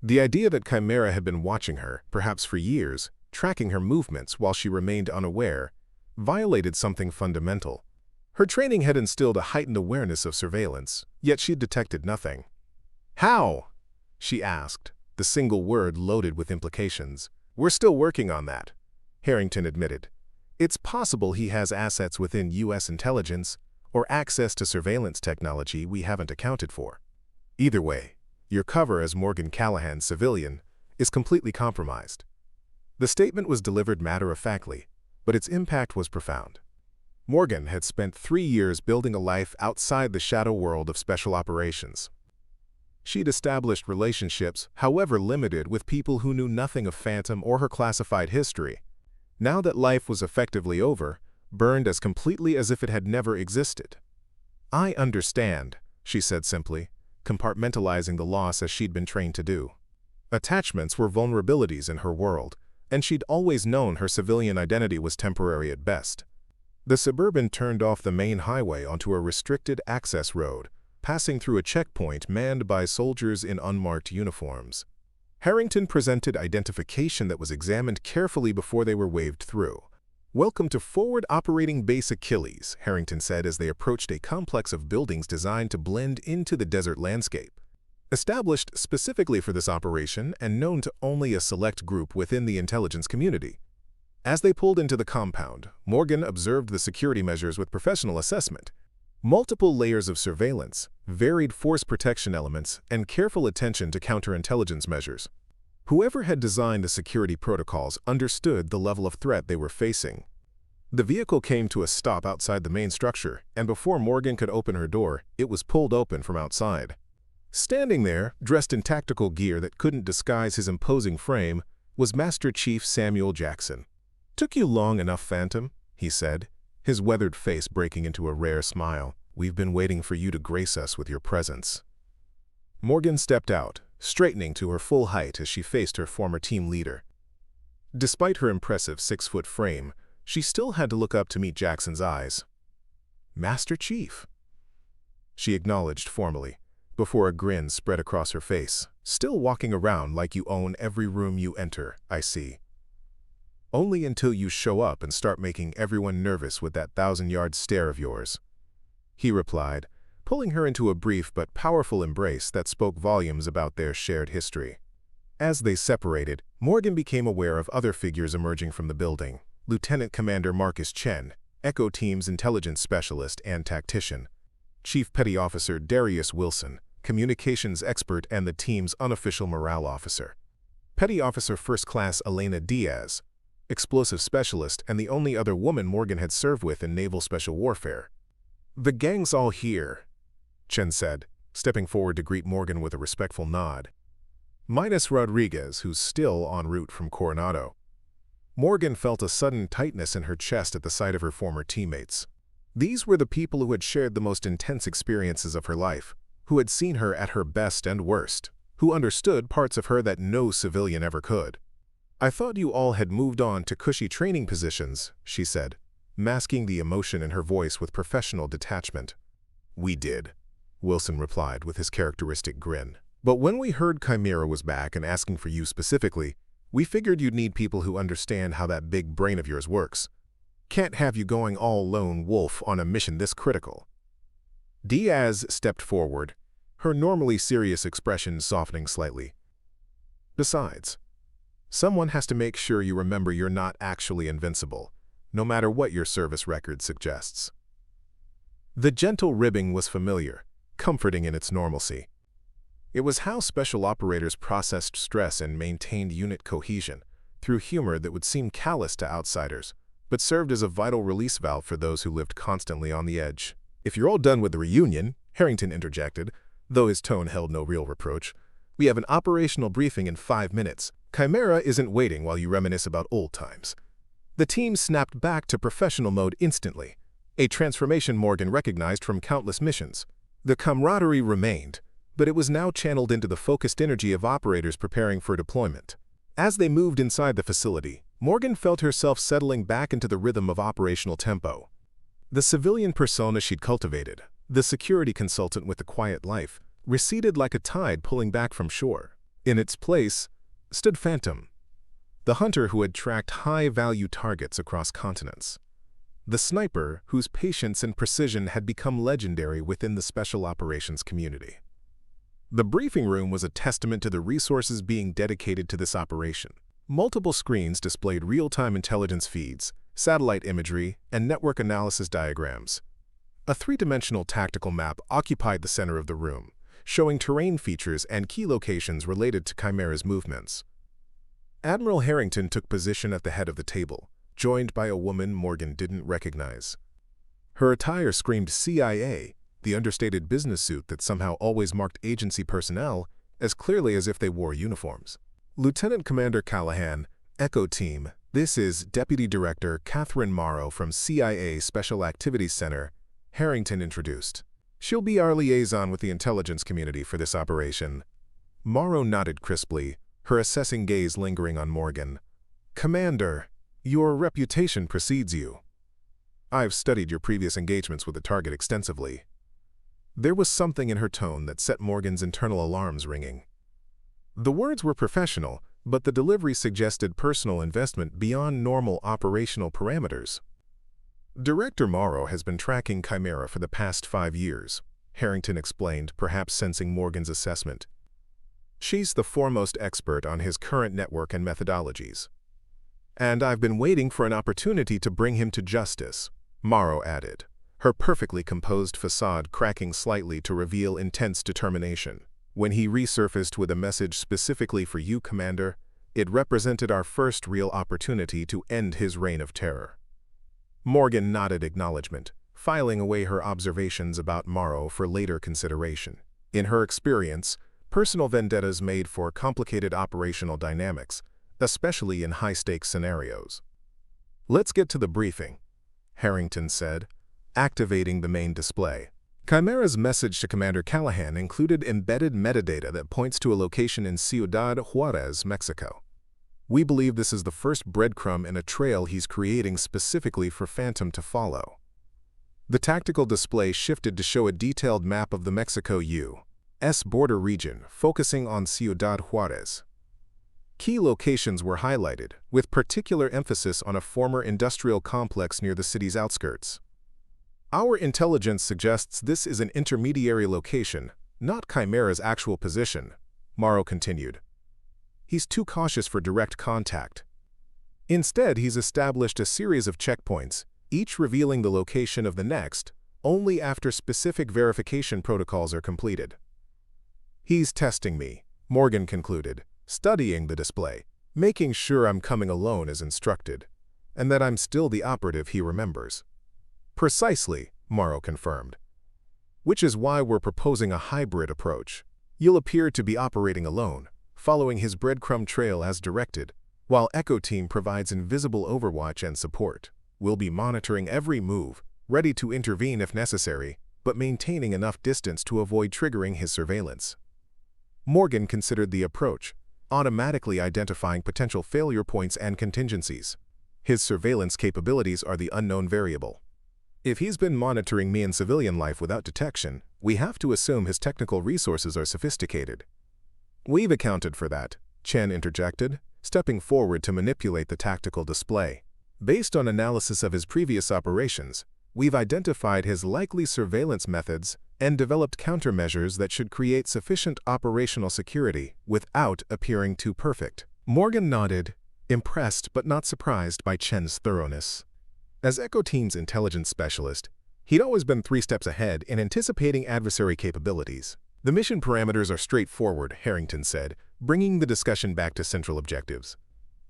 Speaker 1: The idea that Chimera had been watching her, perhaps for years, tracking her movements while she remained unaware, violated something fundamental. Her training had instilled a heightened awareness of surveillance, yet she'd detected nothing. "How?" she asked, the single word loaded with implications. "We're still working on that," Harrington admitted. "It's possible he has assets within U.S. intelligence or access to surveillance technology we haven't accounted for. Either way, your cover as Morgan Callahan's civilian is completely compromised." The statement was delivered matter-of-factly, but its impact was profound. Morgan had spent 3 years building a life outside the shadow world of special operations. She'd established relationships, however limited, with people who knew nothing of Phantom or her classified history. Now that life was effectively over, burned as completely as if it had never existed. "I understand," she said simply, compartmentalizing the loss as she'd been trained to do. Attachments were vulnerabilities in her world, and she'd always known her civilian identity was temporary at best. The Suburban turned off the main highway onto a restricted access road, passing through a checkpoint manned by soldiers in unmarked uniforms. Harrington presented identification that was examined carefully before they were waved through. "Welcome to Forward Operating Base Achilles," Harrington said as they approached a complex of buildings designed to blend into the desert landscape. Established specifically for this operation and known to only a select group within the intelligence community. As they pulled into the compound, Morgan observed the security measures with professional assessment. Multiple layers of surveillance, varied force protection elements, and careful attention to counterintelligence measures. Whoever had designed the security protocols understood the level of threat they were facing. The vehicle came to a stop outside the main structure, and before Morgan could open her door, it was pulled open from outside. Standing there, dressed in tactical gear that couldn't disguise his imposing frame, was Master Chief Samuel Jackson. "Took you long enough, Phantom," he said, his weathered face breaking into a rare smile. "We've been waiting for you to grace us with your presence." Morgan stepped out, straightening to her full height as she faced her former team leader. Despite her impressive 6-foot frame, she still had to look up to meet Jackson's eyes. "Master Chief," she acknowledged formally, before a grin spread across her face. "Still walking around like you own every room you enter, I see. Only until you show up and start making everyone nervous with that 1,000-yard stare of yours," he replied, pulling her into a brief but powerful embrace that spoke volumes about their shared history. As they separated, Morgan became aware of other figures emerging from the building. Lieutenant Commander Marcus Chen, Echo Team's intelligence specialist and tactician; Chief Petty Officer Darius Wilson, communications expert and the team's unofficial morale officer; Petty Officer First Class Elena Diaz, explosive specialist and the only other woman Morgan had served with in naval special warfare. "The gang's all here," Chen said, stepping forward to greet Morgan with a respectful nod. "Minus Rodriguez, who's still en route from Coronado." Morgan felt a sudden tightness in her chest at the sight of her former teammates. These were the people who had shared the most intense experiences of her life, who had seen her at her best and worst, who understood parts of her that no civilian ever could. "I thought you all had moved on to cushy training positions," she said, masking the emotion in her voice with professional detachment. "We did," Wilson replied with his characteristic grin. "But when we heard Chimera was back and asking for you specifically, we figured you'd need people who understand how that big brain of yours works. Can't have you going all lone wolf on a mission this critical." Diaz stepped forward, her normally serious expression softening slightly. "Besides, someone has to make sure you remember you're not actually invincible, no matter what your service record suggests." The gentle ribbing was familiar, comforting in its normalcy. It was how special operators processed stress and maintained unit cohesion, through humor that would seem callous to outsiders, but served as a vital release valve for those who lived constantly on the edge. "If you're all done with the reunion," Harrington interjected, though his tone held no real reproach, "we have an operational briefing in 5 minutes. Chimera isn't waiting while you reminisce about old times." The team snapped back to professional mode instantly, a transformation Morgan recognized from countless missions. The camaraderie remained, but it was now channeled into the focused energy of operators preparing for deployment. As they moved inside the facility, Morgan felt herself settling back into the rhythm of operational tempo. The civilian persona she'd cultivated, the security consultant with the quiet life, receded like a tide pulling back from shore. In its place stood Phantom, the hunter who had tracked high-value targets across continents, the sniper whose patience and precision had become legendary within the special operations community. The briefing room was a testament to the resources being dedicated to this operation. Multiple screens displayed real-time intelligence feeds, satellite imagery, and network analysis diagrams. A 3-dimensional tactical map occupied the center of the room, showing terrain features and key locations related to Chimera's movements. Admiral Harrington took position at the head of the table, joined by a woman Morgan didn't recognize. Her attire screamed CIA, the understated business suit that somehow always marked agency personnel as clearly as if they wore uniforms. "Lieutenant Commander Callahan, Echo Team, this is Deputy Director Catherine Morrow from CIA Special Activities Center," Harrington introduced. "She'll be our liaison with the intelligence community for this operation." Morrow nodded crisply, her assessing gaze lingering on Morgan. "Commander, your reputation precedes you. I've studied your previous engagements with the target extensively." There was something in her tone that set Morgan's internal alarms ringing. The words were professional, but the delivery suggested personal investment beyond normal operational parameters. "Director Morrow has been tracking Chimera for the past 5 years," Harrington explained, perhaps sensing Morgan's assessment. "She's the foremost expert on his current network and methodologies. And I've been waiting for an opportunity to bring him to justice," Morrow added, her perfectly composed facade cracking slightly to reveal intense determination. "When he resurfaced with a message specifically for you, Commander, it represented our first real opportunity to end his reign of terror." Morgan nodded acknowledgement, filing away her observations about Morrow for later consideration. In her experience, personal vendettas made for complicated operational dynamics, especially in high-stakes scenarios. "Let's get to the briefing," Harrington said, activating the main display. Chimera's message to Commander Callahan included embedded metadata that points to a location in Ciudad Juarez, Mexico. "We believe this is the first breadcrumb in a trail he's creating specifically for Phantom to follow." The tactical display shifted to show a detailed map of the Mexico U.S. border region, focusing on Ciudad Juarez. Key locations were highlighted, with particular emphasis on a former industrial complex near the city's outskirts. "Our intelligence suggests this is an intermediary location, not Chimera's actual position," Morrow continued. "He's too cautious for direct contact. Instead, he's established a series of checkpoints, each revealing the location of the next, only after specific verification protocols are completed." "He's testing me," Morgan concluded, studying the display, "making sure I'm coming alone as instructed, and that I'm still the operative he remembers." "Precisely," Morrow confirmed. "Which is why we're proposing a hybrid approach. You'll appear to be operating alone, following his breadcrumb trail as directed, while Echo Team provides invisible overwatch and support. We'll be monitoring every move, ready to intervene if necessary, but maintaining enough distance to avoid triggering his surveillance." Morgan considered the approach, automatically identifying potential failure points and contingencies. "His surveillance capabilities are the unknown variable. If he's been monitoring me in civilian life without detection, we have to assume his technical resources are sophisticated." "We've accounted for that," Chen interjected, stepping forward to manipulate the tactical display. "Based on analysis of his previous operations, we've identified his likely surveillance methods and developed countermeasures that should create sufficient operational security without appearing too perfect." Morgan nodded, impressed but not surprised by Chen's thoroughness. As Echo Team's intelligence specialist, he'd always been 3 steps ahead in anticipating adversary capabilities. "The mission parameters are straightforward," Harrington said, bringing the discussion back to central objectives.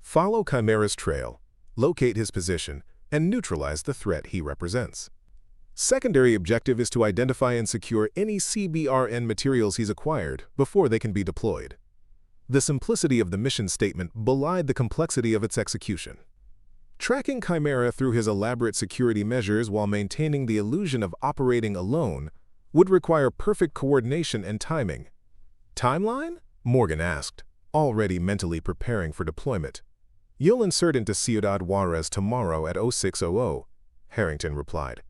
Speaker 1: "Follow Chimera's trail, locate his position, and neutralize the threat he represents. Secondary objective is to identify and secure any CBRN materials he's acquired before they can be deployed." The simplicity of the mission statement belied the complexity of its execution. Tracking Chimera through his elaborate security measures while maintaining the illusion of operating alone would require perfect coordination and timing. "Timeline?" Morgan asked, already mentally preparing for deployment. "You'll insert into Ciudad Juarez tomorrow at 0600, Harrington replied.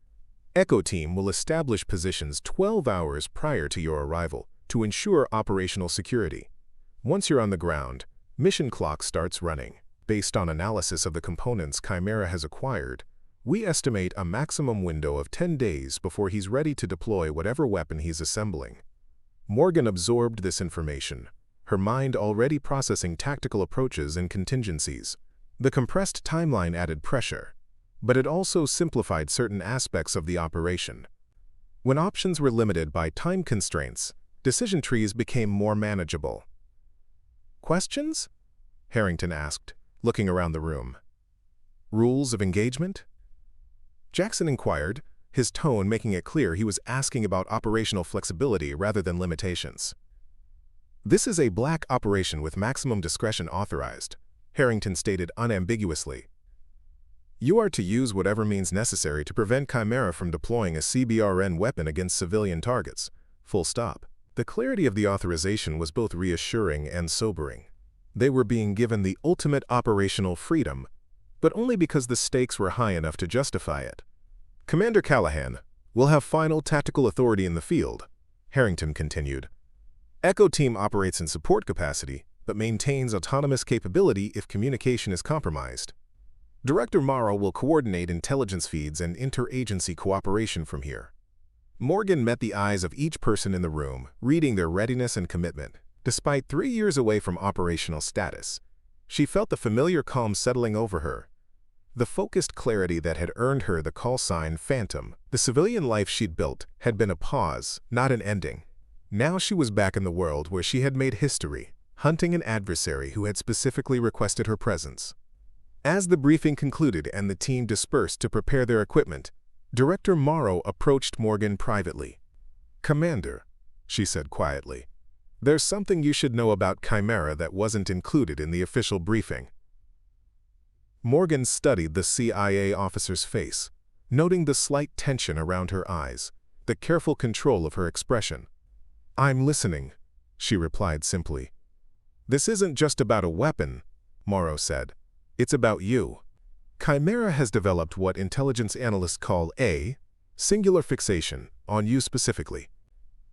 Speaker 1: "Echo Team will establish positions 12 hours prior to your arrival to ensure operational security. Once you're on the ground, mission clock starts running. Based on analysis of the components Chimera has acquired, we estimate a maximum window of 10 days before he's ready to deploy whatever weapon he's assembling." Morgan absorbed this information, her mind already processing tactical approaches and contingencies. The compressed timeline added pressure, but it also simplified certain aspects of the operation. When options were limited by time constraints, decision trees became more manageable. "Questions?" Harrington asked, looking around the room. "Rules of engagement?" Jackson inquired, his tone making it clear he was asking about operational flexibility rather than limitations. "This is a black operation with maximum discretion authorized," Harrington stated unambiguously. "You are to use whatever means necessary to prevent Chimera from deploying a CBRN weapon against civilian targets. Full stop." The clarity of the authorization was both reassuring and sobering. They were being given the ultimate operational freedom, but only because the stakes were high enough to justify it. "Commander Callahan will have final tactical authority in the field," Harrington continued. "Echo Team operates in support capacity, but maintains autonomous capability if communication is compromised. Director Morrow will coordinate intelligence feeds and interagency cooperation from here." Morgan met the eyes of each person in the room, reading their readiness and commitment. Despite 3 years away from operational status, she felt the familiar calm settling over her. The focused clarity that had earned her the call sign Phantom. The civilian life she'd built had been a pause, not an ending. Now she was back in the world where she had made history, hunting an adversary who had specifically requested her presence. As the briefing concluded and the team dispersed to prepare their equipment, Director Morrow approached Morgan privately. "Commander," she said quietly, "there's something you should know about Chimera that wasn't included in the official briefing." Morgan studied the CIA officer's face, noting the slight tension around her eyes, the careful control of her expression. "I'm listening," she replied simply. "This isn't just about a weapon," Morrow said. "It's about you. Chimera has developed what intelligence analysts call a singular fixation on you specifically.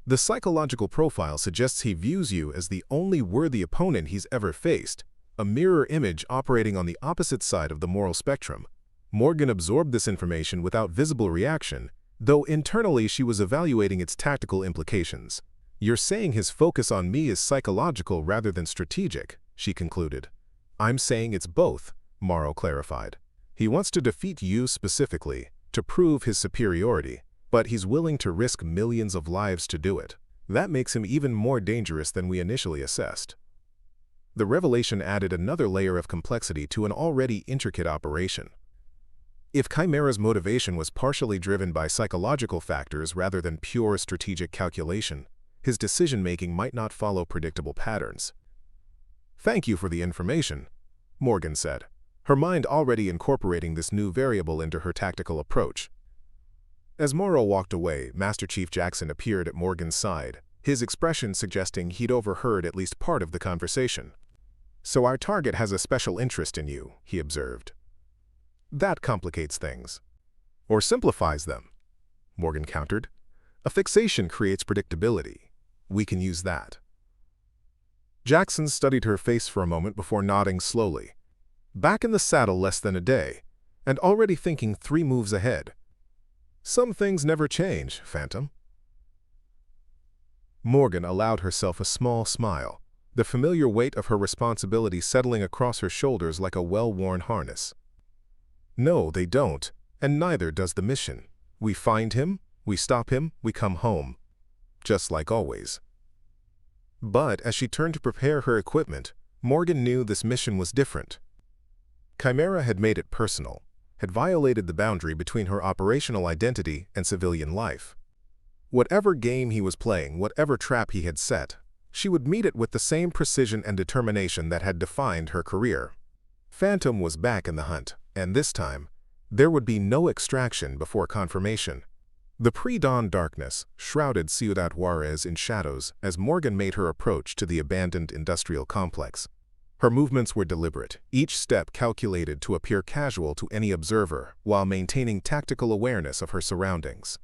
Speaker 1: The psychological profile suggests he views you as the only worthy opponent he's ever faced, a mirror image operating on the opposite side of the moral spectrum." Morgan absorbed this information without visible reaction, though internally she was evaluating its tactical implications. "You're saying his focus on me is psychological rather than strategic," she concluded. "I'm saying it's both," Morrow clarified. "He wants to defeat you specifically, to prove his superiority, but he's willing to risk millions of lives to do it. That makes him even more dangerous than we initially assessed." The revelation added another layer of complexity to an already intricate operation. If Chimera's motivation was partially driven by psychological factors rather than pure strategic calculation, his decision-making might not follow predictable patterns. "Thank you for the information," Morgan said, her mind already incorporating this new variable into her tactical approach. As Morrow walked away, Master Chief Jackson appeared at Morgan's side, his expression suggesting he'd overheard at least part of the conversation. "So our target has a special interest in you," he observed. "That complicates things." "Or simplifies them," Morgan countered. "A fixation creates predictability. We can use that." Jackson studied her face for a moment before nodding slowly. Back in the saddle less than a day, and already thinking 3 moves ahead. "Some things never change, Phantom." Morgan allowed herself a small smile, the familiar weight of her responsibility settling across her shoulders like a well-worn harness. "No, they don't, and neither does the mission. We find him, we stop him, we come home. Just like always." But as she turned to prepare her equipment, Morgan knew this mission was different. Chimera had made it personal, had violated the boundary between her operational identity and civilian life. Whatever game he was playing, whatever trap he had set, she would meet it with the same precision and determination that had defined her career. Phantom was back in the hunt, and this time, there would be no extraction before confirmation. The pre-dawn darkness shrouded Ciudad Juarez in shadows as Morgan made her approach to the abandoned industrial complex. Her movements were deliberate, each step calculated to appear casual to any observer while maintaining tactical awareness of her surroundings.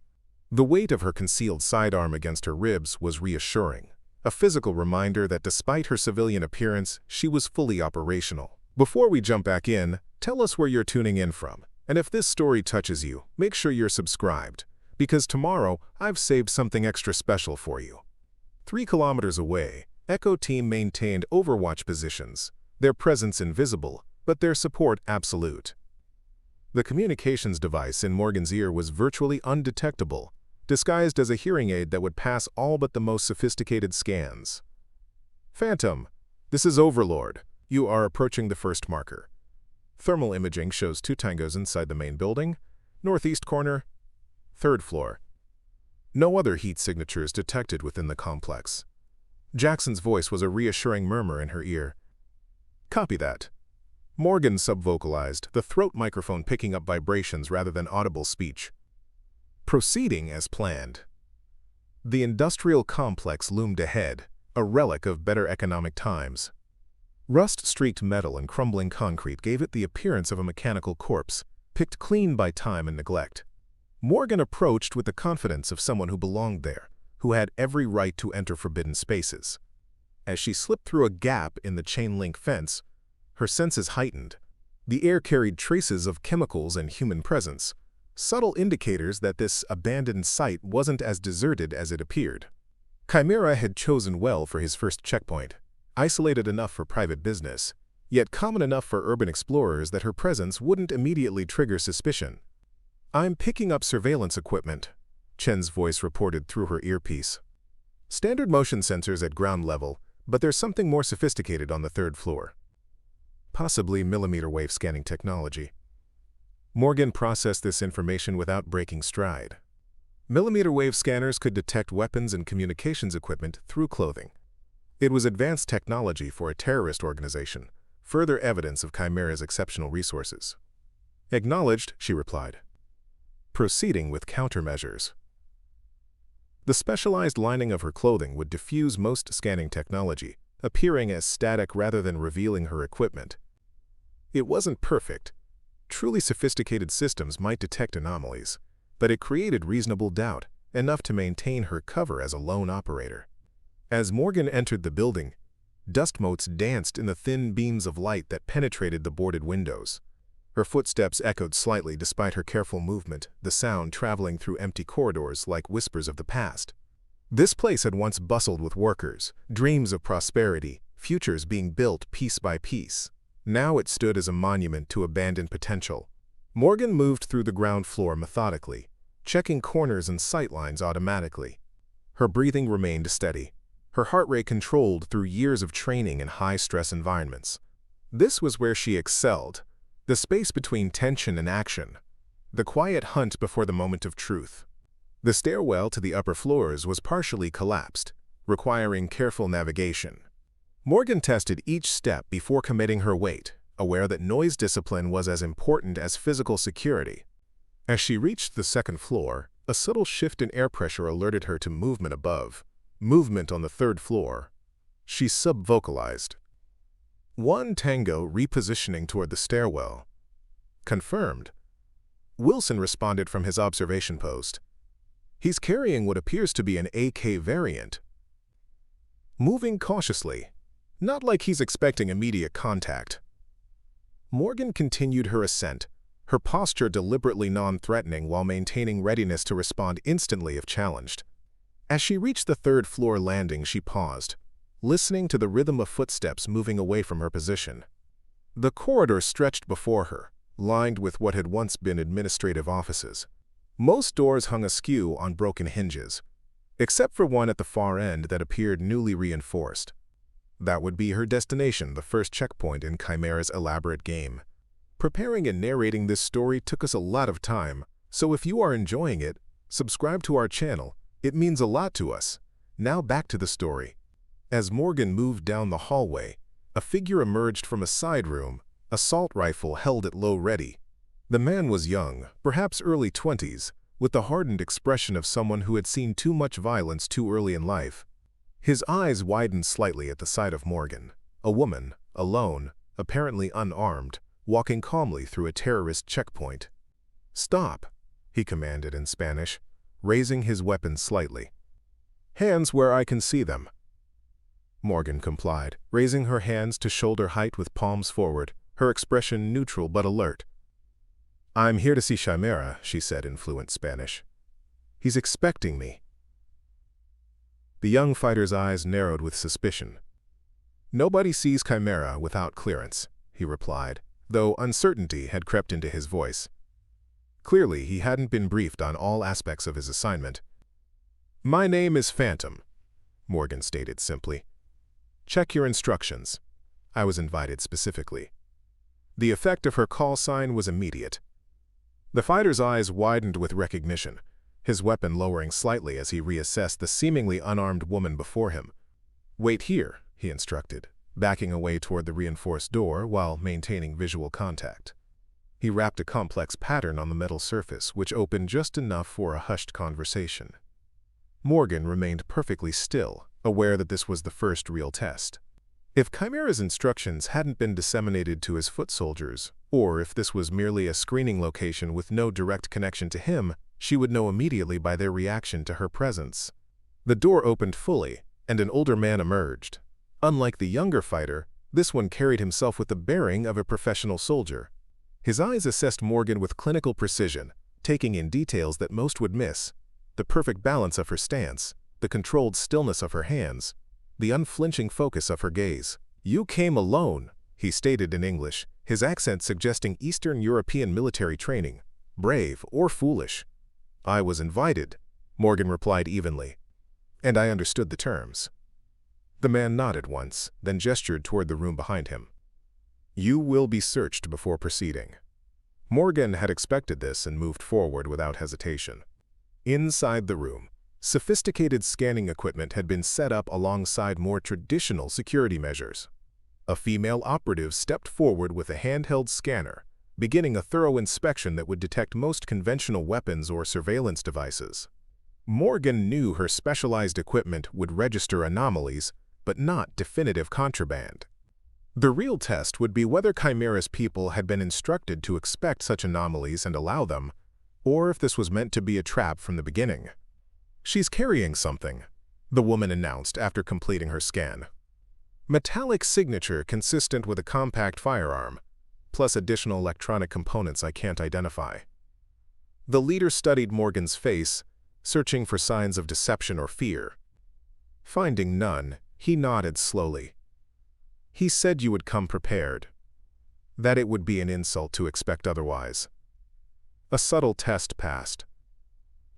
Speaker 1: The weight of her concealed sidearm against her ribs was reassuring, a physical reminder that despite her civilian appearance, she was fully operational. Before we jump back in, tell us where you're tuning in from, and if this story touches you, make sure you're subscribed, because tomorrow I've saved something extra special for you. 3 kilometers away, Echo Team maintained overwatch positions, their presence invisible, but their support absolute. The communications device in Morgan's ear was virtually undetectable, disguised as a hearing aid that would pass all but the most sophisticated scans. "Phantom, this is Overlord. You are approaching the first marker. Thermal imaging shows 2 tangos inside the main building, northeast corner, 3rd floor. No other heat signatures detected within the complex." Jackson's voice was a reassuring murmur in her ear. "Copy that." Morgan subvocalized, the throat microphone picking up vibrations rather than audible speech. Proceeding as planned. The industrial complex loomed ahead, a relic of better economic times. Rust-streaked metal and crumbling concrete gave it the appearance of a mechanical corpse, picked clean by time and neglect. Morgan approached with the confidence of someone who belonged there, who had every right to enter forbidden spaces. As she slipped through a gap in the chain-link fence, her senses heightened. The air carried traces of chemicals and human presence, subtle indicators that this abandoned site wasn't as deserted as it appeared. Chimera had chosen well for his first checkpoint, isolated enough for private business, yet common enough for urban explorers that her presence wouldn't immediately trigger suspicion. "I'm picking up surveillance equipment," Chen's voice reported through her earpiece. "Standard motion sensors at ground level, but there's something more sophisticated on the 3rd floor." possibly millimeter wave scanning technology. Morgan processed this information without breaking stride. Millimeter wave scanners could detect weapons and communications equipment through clothing. It was advanced technology for a terrorist organization, further evidence of Chimera's exceptional resources. Acknowledged, she replied. Proceeding with countermeasures. The specialized lining of her clothing would diffuse most scanning technology, appearing as static rather than revealing her equipment. It wasn't perfect. Truly sophisticated systems might detect anomalies, but it created reasonable doubt, enough to maintain her cover as a lone operator. As Morgan entered the building, dust motes danced in the thin beams of light that penetrated the boarded windows. Her footsteps echoed slightly despite her careful movement, the sound traveling through empty corridors like whispers of the past. This place had once bustled with workers, dreams of prosperity, futures being built piece by piece. Now it stood as a monument to abandoned potential. Morgan moved through the ground floor methodically, checking corners and sightlines automatically. Her breathing remained steady, her heart rate controlled through years of training in high-stress environments. This was where she excelled, the space between tension and action, the quiet hunt before the moment of truth. The stairwell to the upper floors was partially collapsed, requiring careful navigation. Morgan tested each step before committing her weight, aware that noise discipline was as important as physical security. As she reached the second floor, a subtle shift in air pressure alerted her to movement above, movement on the third floor. She sub-vocalized. One Tango repositioning toward the stairwell. Confirmed. Wilson responded from his observation post. He's carrying what appears to be an AK variant. Moving cautiously, not like he's expecting immediate contact. Morgan continued her ascent, her posture deliberately non-threatening while maintaining readiness to respond instantly if challenged. As she reached the third-floor landing, she paused, listening to the rhythm of footsteps moving away from her position. The corridor stretched before her, lined with what had once been administrative offices. Most doors hung askew on broken hinges, except for one at the far end that appeared newly reinforced. That would be her destination, the first checkpoint in Chimera's elaborate game. Preparing and narrating this story took us a lot of time, so if you are enjoying it, subscribe to our channel. It means a lot to us. Now back to the story. As Morgan moved down the hallway, a figure emerged from a side room, assault rifle held at low ready. The man was young, perhaps early 20s, with the hardened expression of someone who had seen too much violence too early in life. His eyes widened slightly at the sight of Morgan, a woman, alone, apparently unarmed, walking calmly through a terrorist checkpoint. "Stop," he commanded in Spanish, raising his weapon slightly. "Hands where I can see them." Morgan complied, raising her hands to shoulder height with palms forward, her expression neutral but alert. "I'm here to see Chimera," she said in fluent Spanish. "He's expecting me." The young fighter's eyes narrowed with suspicion. "Nobody sees Chimera without clearance," he replied, though uncertainty had crept into his voice. Clearly, he hadn't been briefed on all aspects of his assignment. "My name is Phantom," Morgan stated simply. "Check your instructions. I was invited specifically." The effect of her call sign was immediate. The fighter's eyes widened with recognition, his weapon lowering slightly as he reassessed the seemingly unarmed woman before him. "Wait here," he instructed, backing away toward the reinforced door while maintaining visual contact. He wrapped a complex pattern on the metal surface, which opened just enough for a hushed conversation. Morgan remained perfectly still, aware that this was the first real test. If Chimera's instructions hadn't been disseminated to his foot soldiers, or if this was merely a screening location with no direct connection to him, she would know immediately by their reaction to her presence. The door opened fully, and an older man emerged. Unlike the younger fighter, this one carried himself with the bearing of a professional soldier. His eyes assessed Morgan with clinical precision, taking in details that most would miss: the perfect balance of her stance, the controlled stillness of her hands, the unflinching focus of her gaze. "You came alone," he stated in English, his accent suggesting Eastern European military training, brave or foolish. "I was invited," Morgan replied evenly. "And I understood the terms." The man nodded once, then gestured toward the room behind him. You will be searched before proceeding. Morgan had expected this and moved forward without hesitation. Inside the room, sophisticated scanning equipment had been set up alongside more traditional security measures. A female operative stepped forward with a handheld scanner, beginning a thorough inspection that would detect most conventional weapons or surveillance devices. Morgan knew her specialized equipment would register anomalies, but not definitive contraband. The real test would be whether Chimera's people had been instructed to expect such anomalies and allow them, or if this was meant to be a trap from the beginning. "She's carrying something," the woman announced after completing her scan. "Metallic signature consistent with a compact firearm, plus additional electronic components I can't identify." The leader studied Morgan's face, searching for signs of deception or fear. Finding none, he nodded slowly. "He said you would come prepared. That it would be an insult to expect otherwise." A subtle test passed.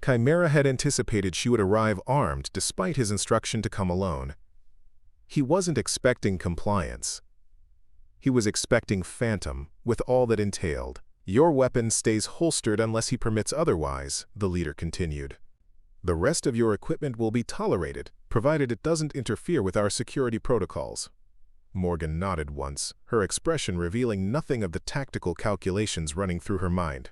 Speaker 1: Chimera had anticipated she would arrive armed despite his instruction to come alone. He wasn't expecting compliance. He was expecting phantom, with all that entailed. "Your weapon stays holstered unless he permits otherwise," the leader continued. "The rest of your equipment will be tolerated, provided it doesn't interfere with our security protocols." Morgan nodded once, her expression revealing nothing of the tactical calculations running through her mind.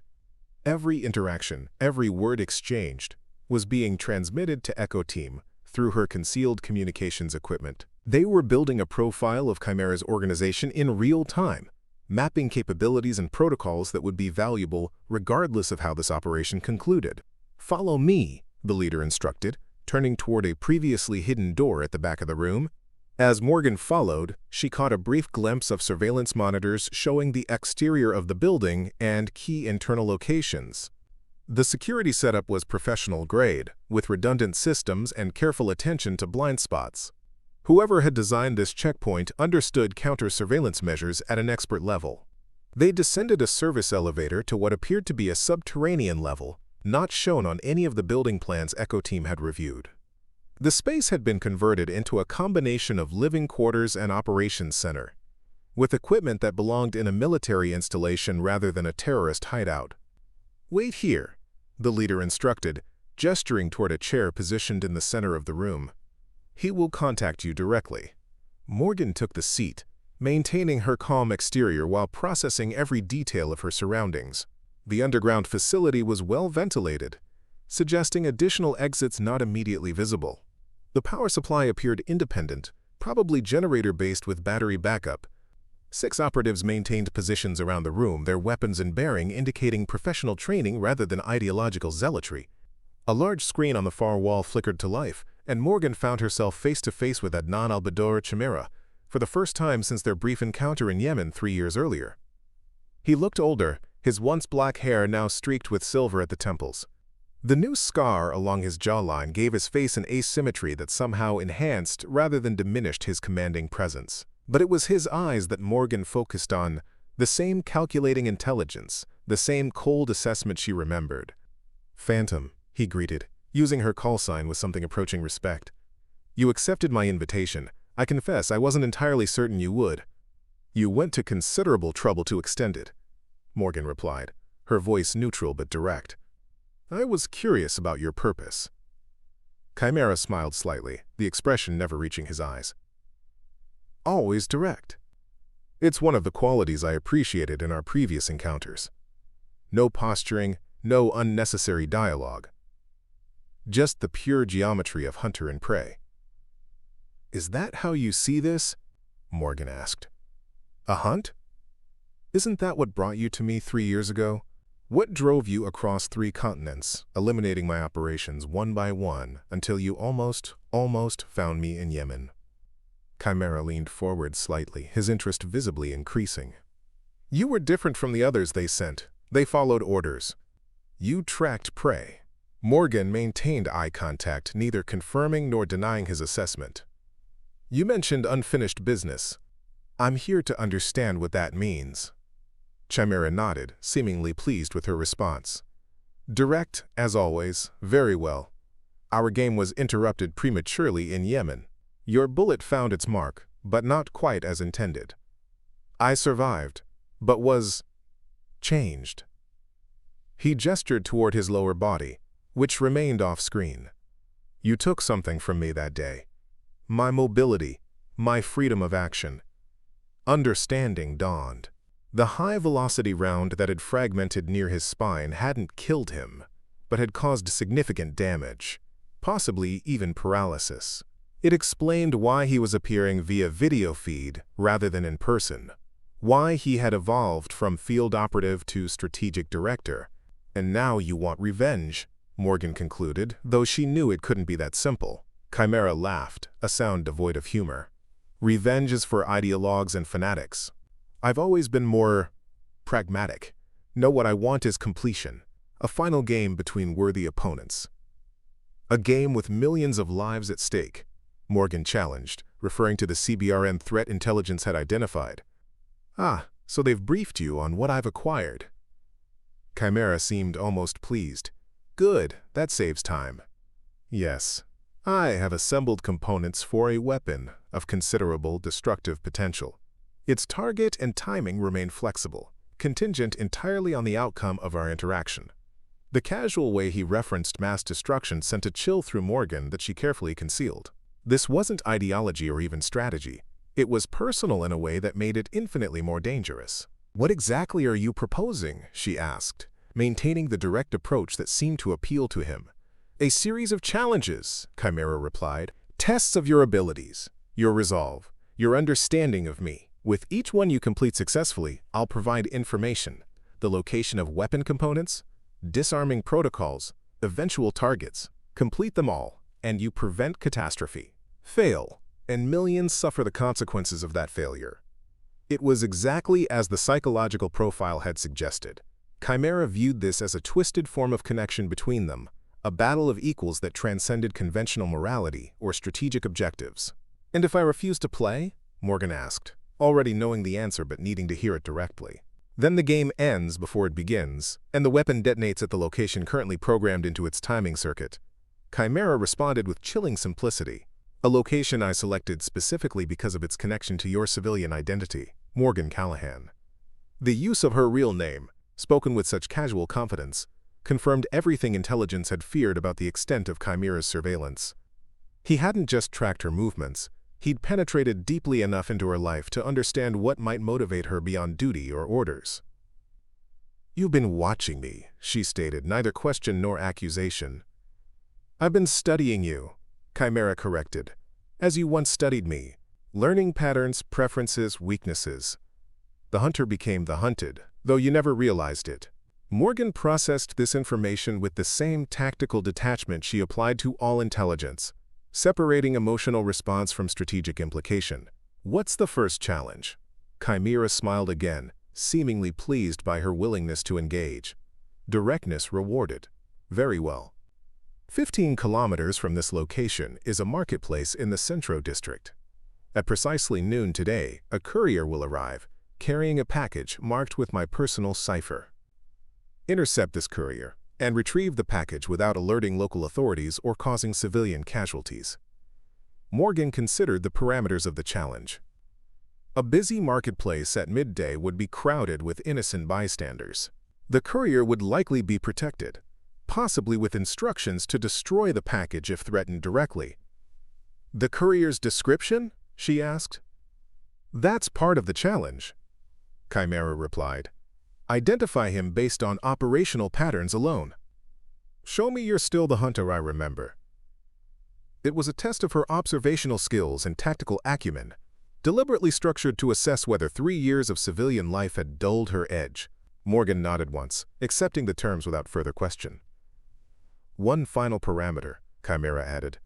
Speaker 1: Every interaction, every word exchanged, was being transmitted to Echo Team through her concealed communications equipment. They were building a profile of Chimera's organization in real time, mapping capabilities and protocols that would be valuable regardless of how this operation concluded. "Follow me," the leader instructed, turning toward a previously hidden door at the back of the room. As Morgan followed, she caught a brief glimpse of surveillance monitors showing the exterior of the building and key internal locations. The security setup was professional grade, with redundant systems and careful attention to blind spots. Whoever had designed this checkpoint understood counter-surveillance measures at an expert level. They descended a service elevator to what appeared to be a subterranean level, not shown on any of the building plans Echo Team had reviewed. The space had been converted into a combination of living quarters and operations center, with equipment that belonged in a military installation rather than a terrorist hideout. "Wait here," the leader instructed, gesturing toward a chair positioned in the center of the room. "He will contact you directly." Morgan took the seat, maintaining her calm exterior while processing every detail of her surroundings. The underground facility was well ventilated, suggesting additional exits not immediately visible. The power supply appeared independent, probably generator-based with battery backup. 6 operatives maintained positions around the room, their weapons and bearing indicating professional training rather than ideological zealotry. A large screen on the far wall flickered to life, and Morgan found herself face-to-face with Adnan al-Badr Chimera, for the first time since their brief encounter in Yemen 3 years earlier. He looked older, his once black hair now streaked with silver at the temples. The new scar along his jawline gave his face an asymmetry that somehow enhanced rather than diminished his commanding presence. But it was his eyes that Morgan focused on, the same calculating intelligence, the same cold assessment she remembered. "Phantom," he greeted, using her call sign with something approaching respect. "You accepted my invitation. I confess I wasn't entirely certain you would." "You went to considerable trouble to extend it," Morgan replied, her voice neutral but direct. "I was curious about your purpose." Chimera smiled slightly, the expression never reaching his eyes. "Always direct. It's one of the qualities I appreciated in our previous encounters. No posturing, no unnecessary dialogue. Just the pure geometry of hunter and prey." "Is that how you see this?" Morgan asked. "A hunt? Isn't that what brought you to me 3 years ago? What drove you across 3 continents, eliminating my operations one by one until you almost found me in Yemen?" Chimera leaned forward slightly, his interest visibly increasing. "You were different from the others they sent. They followed orders. You tracked prey." Morgan maintained eye contact, neither confirming nor denying his assessment. "You mentioned unfinished business. I'm here to understand what that means." Chimera nodded, seemingly pleased with her response. "Direct, as always. Very well. Our game was interrupted prematurely in Yemen. Your bullet found its mark, but not quite as intended. I survived, but was changed. He gestured toward his lower body, which remained off-screen. You took something from me that day. My mobility, my freedom of action. Understanding dawned. The high-velocity round that had fragmented near his spine hadn't killed him, but had caused significant damage, possibly even paralysis. It explained why he was appearing via video feed rather than in person, why he had evolved from field operative to strategic director. And now you want revenge, Morgan concluded, though she knew it couldn't be that simple. Chimera laughed, a sound devoid of humor. Revenge is for ideologues and fanatics. I've always been more pragmatic. No, what I want is completion. A final game between worthy opponents. A game with millions of lives at stake, Morgan challenged, referring to the CBRN threat intelligence had identified. Ah, so they've briefed you on what I've acquired. Chimera seemed almost pleased. Good, that saves time. Yes, I have assembled components for a weapon of considerable destructive potential. Its target and timing remain flexible, contingent entirely on the outcome of our interaction. The casual way he referenced mass destruction sent a chill through Morgan that she carefully concealed. This wasn't ideology or even strategy. It was personal in a way that made it infinitely more dangerous. What exactly are you proposing? She asked, maintaining the direct approach that seemed to appeal to him. A series of challenges, Chimera replied. Tests of your abilities, your resolve, your understanding of me. With each one you complete successfully, I'll provide information, the location of weapon components, disarming protocols, eventual targets. Complete them all, and you prevent catastrophe. Fail, and millions suffer the consequences of that failure. It was exactly as the psychological profile had suggested. Chimera viewed this as a twisted form of connection between them, a battle of equals that transcended conventional morality or strategic objectives. And if I refuse to play? Morgan asked, already knowing the answer but needing to hear it directly. Then the game ends before it begins, and the weapon detonates at the location currently programmed into its timing circuit. Chimera responded with chilling simplicity. A location I selected specifically because of its connection to your civilian identity, Morgan Callahan. The use of her real name, spoken with such casual confidence, confirmed everything intelligence had feared about the extent of Chimera's surveillance. He hadn't just tracked her movements, he'd penetrated deeply enough into her life to understand what might motivate her beyond duty or orders. You've been watching me, she stated, neither question nor accusation. I've been studying you, Chimera corrected, as you once studied me, learning patterns, preferences, weaknesses. The hunter became the hunted, though you never realized it. Morgan processed this information with the same tactical detachment she applied to all intelligence, separating emotional response from strategic implication. What's the first challenge? Chimera smiled again, seemingly pleased by her willingness to engage. Directness rewarded. Very well. 15 kilometers from this location is a marketplace in the Centro district. At precisely noon today, a courier will arrive, carrying a package marked with my personal cipher. Intercept this courier and retrieve the package without alerting local authorities or causing civilian casualties. Morgan considered the parameters of the challenge. A busy marketplace at midday would be crowded with innocent bystanders. The courier would likely be protected, possibly with instructions to destroy the package if threatened directly. The courier's description? She asked. That's part of the challenge, Chimera replied. Identify him based on operational patterns alone. Show me you're still the hunter I remember. It was a test of her observational skills and tactical acumen, deliberately structured to assess whether 3 years of civilian life had dulled her edge. Morgan nodded once, accepting the terms without further question. One final parameter, Chimera added.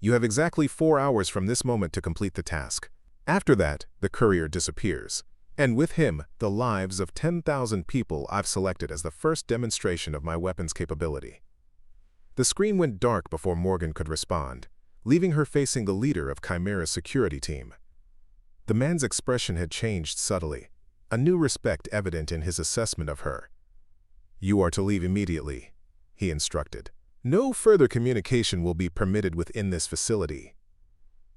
Speaker 1: You have exactly 4 hours from this moment to complete the task. After that, the courier disappears, and with him, the lives of 10,000 people I've selected as the first demonstration of my weapon's capability. The screen went dark before Morgan could respond, leaving her facing the leader of Chimera's security team. The man's expression had changed subtly, a new respect evident in his assessment of her. You are to leave immediately, he instructed. No further communication will be permitted within this facility.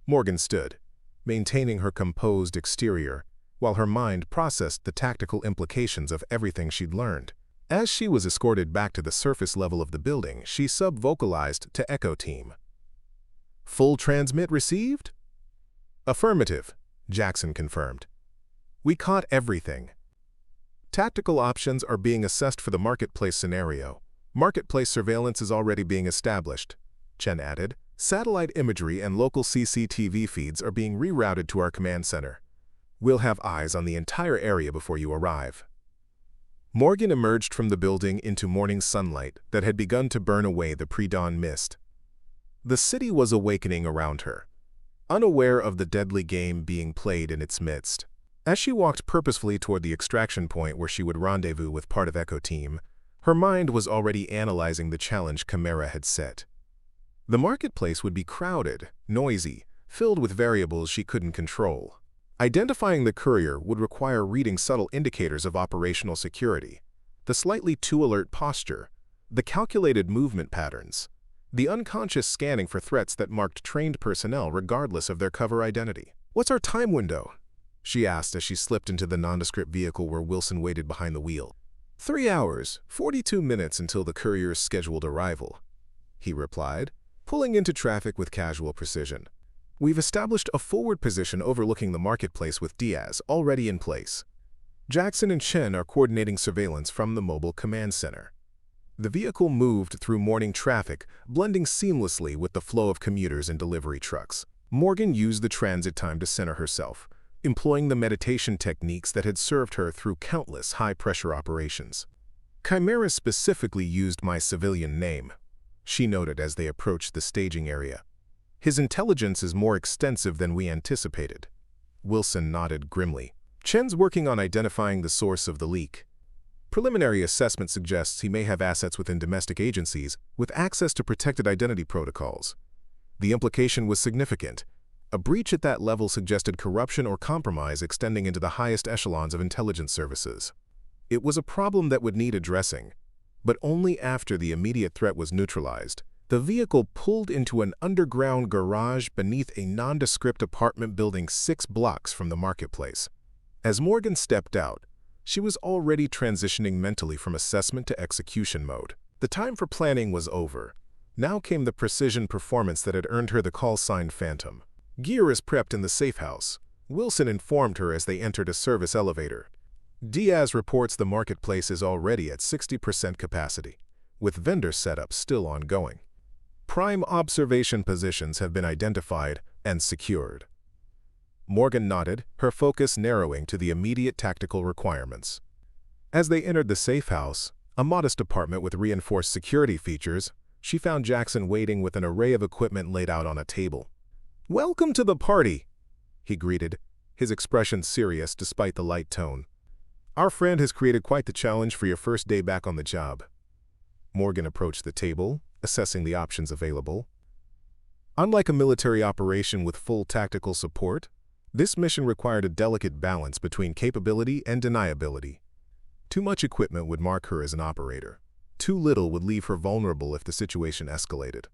Speaker 1: Morgan stood, maintaining her composed exterior, while her mind processed the tactical implications of everything she'd learned. As she was escorted back to the surface level of the building, she sub-vocalized to Echo Team. "Full transmit received?" "Affirmative," Jackson confirmed. "We caught everything." Tactical options are being assessed for the marketplace scenario. Marketplace surveillance is already being established, Chen added. Satellite imagery and local CCTV feeds are being rerouted to our command center. We'll have eyes on the entire area before you arrive. Morgan emerged from the building into morning sunlight that had begun to burn away the pre-dawn mist. The city was awakening around her, unaware of the deadly game being played in its midst. As she walked purposefully toward the extraction point where she would rendezvous with part of Echo Team, her mind was already analyzing the challenge Chimera had set. The marketplace would be crowded, noisy, filled with variables she couldn't control. Identifying the courier would require reading subtle indicators of operational security, the slightly too alert posture, the calculated movement patterns, the unconscious scanning for threats that marked trained personnel regardless of their cover identity. "What's our time window?" she asked as she slipped into the nondescript vehicle where Wilson waited behind the wheel. 3 hours, 42 minutes until the courier's scheduled arrival," he replied, pulling into traffic with casual precision. "We've established a forward position overlooking the marketplace with Diaz already in place. Jackson and Chen are coordinating surveillance from the mobile command center." The vehicle moved through morning traffic, blending seamlessly with the flow of commuters and delivery trucks. Morgan used the transit time to center herself, employing the meditation techniques that had served her through countless high-pressure operations. "Chimera specifically used my civilian name," she noted as they approached the staging area. "His intelligence is more extensive than we anticipated." Wilson nodded grimly. "Chen's working on identifying the source of the leak. Preliminary assessment suggests he may have assets within domestic agencies with access to protected identity protocols." The implication was significant. A breach at that level suggested corruption or compromise extending into the highest echelons of intelligence services. It was a problem that would need addressing, but only after the immediate threat was neutralized. The vehicle pulled into an underground garage beneath a nondescript apartment building 6 blocks from the marketplace. As Morgan stepped out, she was already transitioning mentally from assessment to execution mode. The time for planning was over. Now came the precision performance that had earned her the call sign Phantom. "Gear is prepped in the safe house," Wilson informed her as they entered a service elevator. "Diaz reports the marketplace is already at 60% capacity, with vendor setup still ongoing. Prime observation positions have been identified and secured." Morgan nodded, her focus narrowing to the immediate tactical requirements. As they entered the safe house, a modest apartment with reinforced security features, she found Jackson waiting with an array of equipment laid out on a table. "Welcome to the party," he greeted, his expression serious despite the light tone. "Our friend has created quite the challenge for your first day back on the job." Morgan approached the table, assessing the options available. Unlike a military operation with full tactical support, this mission required a delicate balance between capability and deniability. Too much equipment would mark her as an operator. Too little would leave her vulnerable if the situation escalated.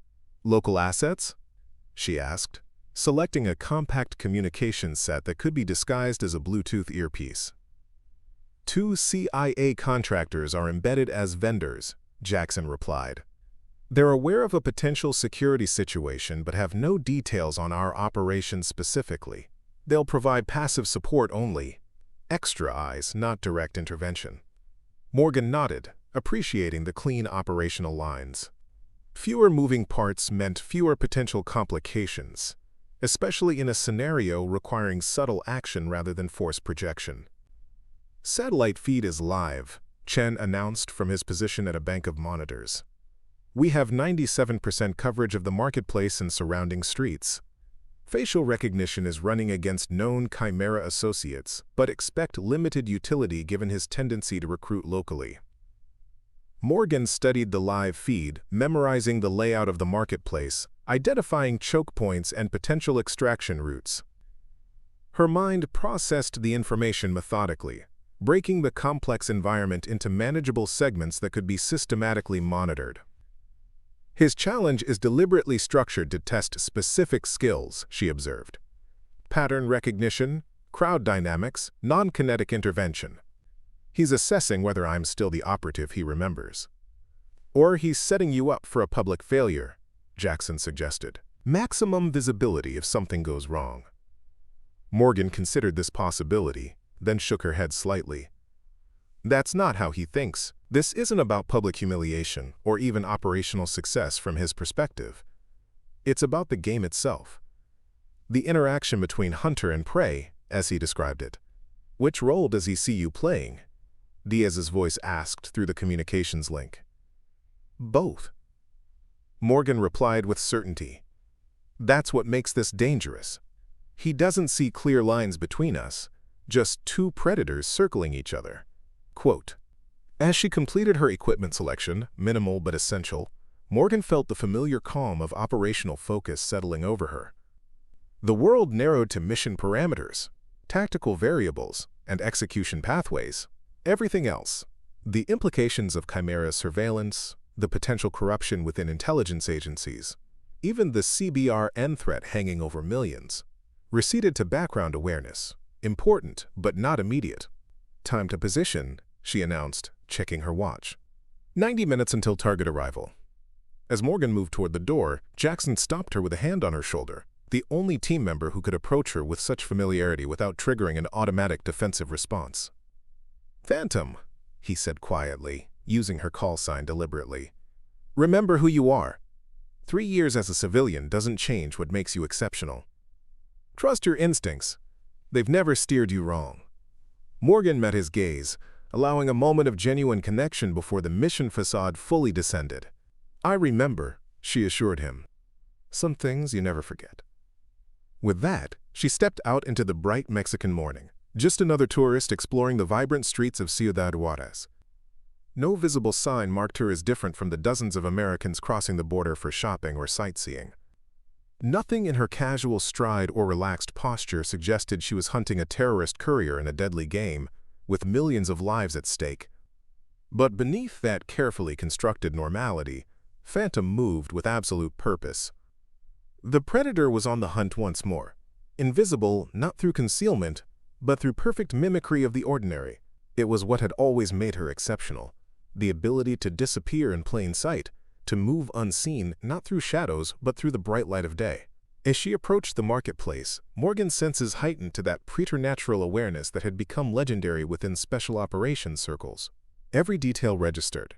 Speaker 1: "Local assets?" she asked, selecting a compact communication set that could be disguised as a Bluetooth earpiece. 2 CIA contractors are embedded as vendors," Jackson replied. "They're aware of a potential security situation but have no details on our operation specifically. They'll provide passive support only. Extra eyes, not direct intervention." Morgan nodded, appreciating the clean operational lines. Fewer moving parts meant fewer potential complications, especially in a scenario requiring subtle action rather than force projection. "Satellite feed is live," Chen announced from his position at a bank of monitors. "We have 97% coverage of the marketplace and surrounding streets. Facial recognition is running against known Chimera associates, but expect limited utility given his tendency to recruit locally." Morgan studied the live feed, memorizing the layout of the marketplace, identifying choke points and potential extraction routes. Her mind processed the information methodically, breaking the complex environment into manageable segments that could be systematically monitored. "His challenge is deliberately structured to test specific skills," she observed. "Pattern recognition, Crowd dynamics, non-kinetic intervention. He's assessing whether I'm still the operative he remembers. Or he's setting you up for a public failure, Jackson suggested. Maximum visibility if something goes wrong. Morgan considered this possibility, then shook her head slightly. That's not how he thinks. This isn't about public humiliation or even operational success from his perspective. It's about the game itself. The interaction between hunter and prey, as he described it. Which role does he see you playing? Diaz's voice asked through the communications link. Both. Morgan replied with certainty. That's what makes this dangerous. He doesn't see clear lines between us, just two predators circling each other. Quote, as she completed her equipment selection, minimal but essential, Morgan felt the familiar calm of operational focus settling over her. The world narrowed to mission parameters, tactical variables, and execution pathways. Everything else, the implications of Chimera's surveillance, the potential corruption within intelligence agencies, even the CBRN threat hanging over millions, receded to background awareness, important but not immediate. Time to position, she announced, checking her watch. 90 minutes until target arrival. As Morgan moved toward the door, Jackson stopped her with a hand on her shoulder, the only team member who could approach her with such familiarity without triggering an automatic defensive response. Phantom, he said quietly, using her call sign deliberately. Remember who you are. 3 years as a civilian doesn't change what makes you exceptional. Trust your instincts. They've never steered you wrong. Morgan met his gaze, allowing a moment of genuine connection before the mission facade fully descended. I remember, she assured him. Some things you never forget. With that, she stepped out into the bright Mexican morning, just another tourist exploring the vibrant streets of Ciudad Juarez. No visible sign marked her as different from the dozens of Americans crossing the border for shopping or sightseeing. Nothing in her casual stride or relaxed posture suggested she was hunting a terrorist courier in a deadly game, with millions of lives at stake. But beneath that carefully constructed normality, Phantom moved with absolute purpose. The predator was on the hunt once more, invisible not through concealment, but through perfect mimicry of the ordinary. It was what had always made her exceptional, the ability to disappear in plain sight, to move unseen not through shadows but through the bright light of day. As she approached the marketplace, Morgan's senses heightened to that preternatural awareness that had become legendary within special operations circles. Every detail registered.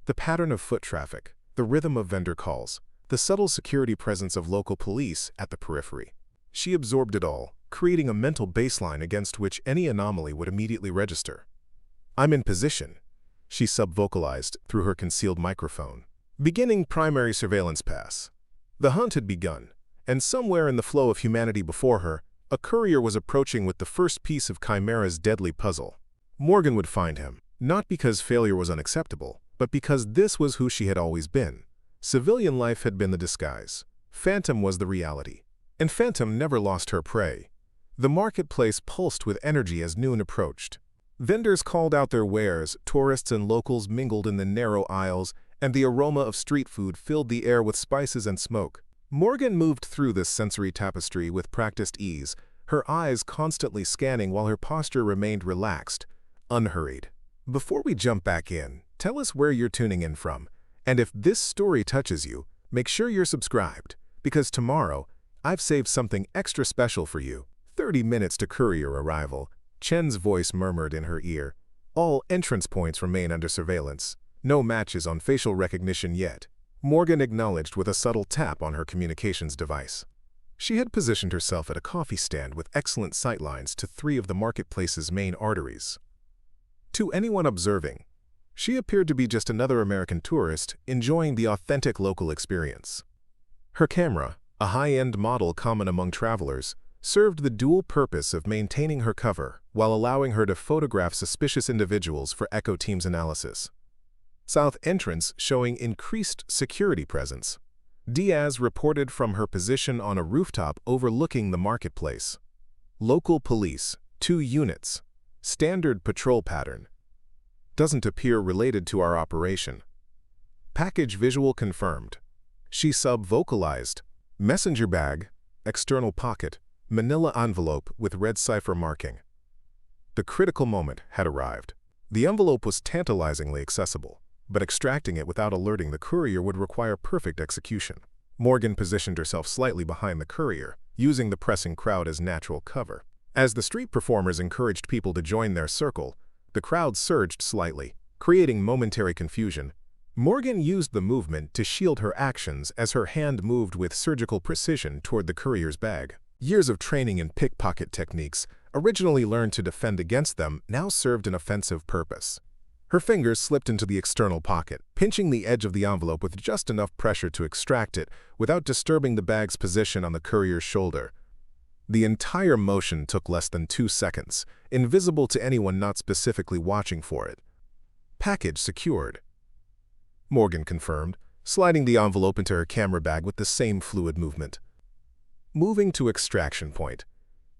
Speaker 1: The pattern of foot traffic, the rhythm of vendor calls, the subtle security presence of local police at the periphery. She absorbed it all, creating a mental baseline against which any anomaly would immediately register. I'm in position, she sub-vocalized through her concealed microphone. Beginning primary surveillance pass. The hunt had begun, and somewhere in the flow of humanity before her, a courier was approaching with the first piece of Chimera's deadly puzzle. Morgan would find him, not because failure was unacceptable, but because this was who she had always been. Civilian life had been the disguise. Phantom was the reality. And Phantom never lost her prey. The marketplace pulsed with energy as noon approached. Vendors called out their wares, tourists and locals mingled in the narrow aisles, and the aroma of street food filled the air with spices and smoke. Morgan moved through this sensory tapestry with practiced ease, her eyes constantly scanning while her posture remained relaxed, unhurried. Before we jump back in, tell us where you're tuning in from, and if this story touches you, make sure you're subscribed, because tomorrow, I've saved something extra special for you. 30 minutes to courier arrival, Chen's voice murmured in her ear. All entrance points remain under surveillance. No matches on facial recognition yet. Morgan acknowledged with a subtle tap on her communications device. She had positioned herself at a coffee stand with excellent sightlines to 3 of the marketplace's main arteries. To anyone observing, she appeared to be just another American tourist enjoying the authentic local experience. Her camera, a high-end model common among travelers, served the dual purpose of maintaining her cover while allowing her to photograph suspicious individuals for Echo Team's analysis. South entrance showing increased security presence. Diaz reported from her position on a rooftop overlooking the marketplace. Local police, 2 units. Standard patrol pattern. Doesn't appear related to our operation. Package visual confirmed. She sub-vocalized. Messenger bag, external pocket, manila envelope with red cipher marking. The critical moment had arrived. The envelope was tantalizingly accessible, but extracting it without alerting the courier would require perfect execution. Morgan positioned herself slightly behind the courier, using the pressing crowd as natural cover. As the street performers encouraged people to join their circle, the crowd surged slightly, creating momentary confusion. Morgan used the movement to shield her actions as her hand moved with surgical precision toward the courier's bag. Years of training in pickpocket techniques, originally learned to defend against them, now served an offensive purpose. Her fingers slipped into the external pocket, pinching the edge of the envelope with just enough pressure to extract it without disturbing the bag's position on the courier's shoulder. The entire motion took less than 2 seconds, invisible to anyone not specifically watching for it. Package secured, Morgan confirmed, sliding the envelope into her camera bag with the same fluid movement. Moving to extraction point,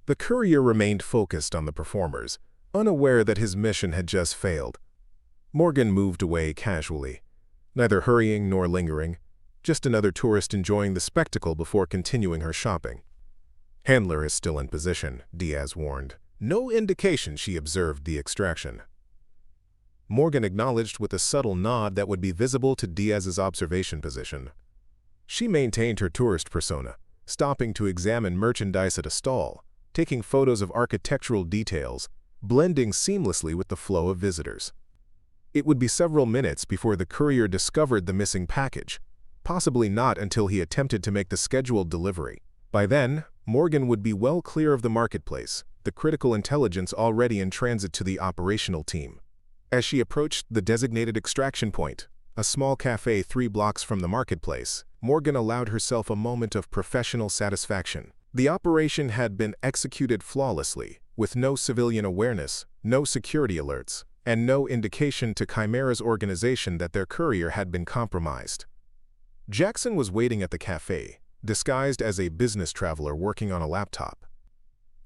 Speaker 1: the courier remained focused on the performers, unaware that his mission had just failed. Morgan moved away casually, neither hurrying nor lingering, just another tourist enjoying the spectacle before continuing her shopping. Handler is still in position, Diaz warned. No indication she observed the extraction. Morgan acknowledged with a subtle nod that would be visible to Diaz's observation position. She maintained her tourist persona, stopping to examine merchandise at a stall, taking photos of architectural details, blending seamlessly with the flow of visitors. It would be several minutes before the courier discovered the missing package, possibly not until he attempted to make the scheduled delivery. By then, Morgan would be well clear of the marketplace, the critical intelligence already in transit to the operational team. As she approached the designated extraction point, a small cafe 3 blocks from the marketplace, Morgan allowed herself a moment of professional satisfaction. The operation had been executed flawlessly, with no civilian awareness, no security alerts, and no indication to Chimera's organization that their courier had been compromised. Jackson was waiting at the cafe, disguised as a business traveler working on a laptop.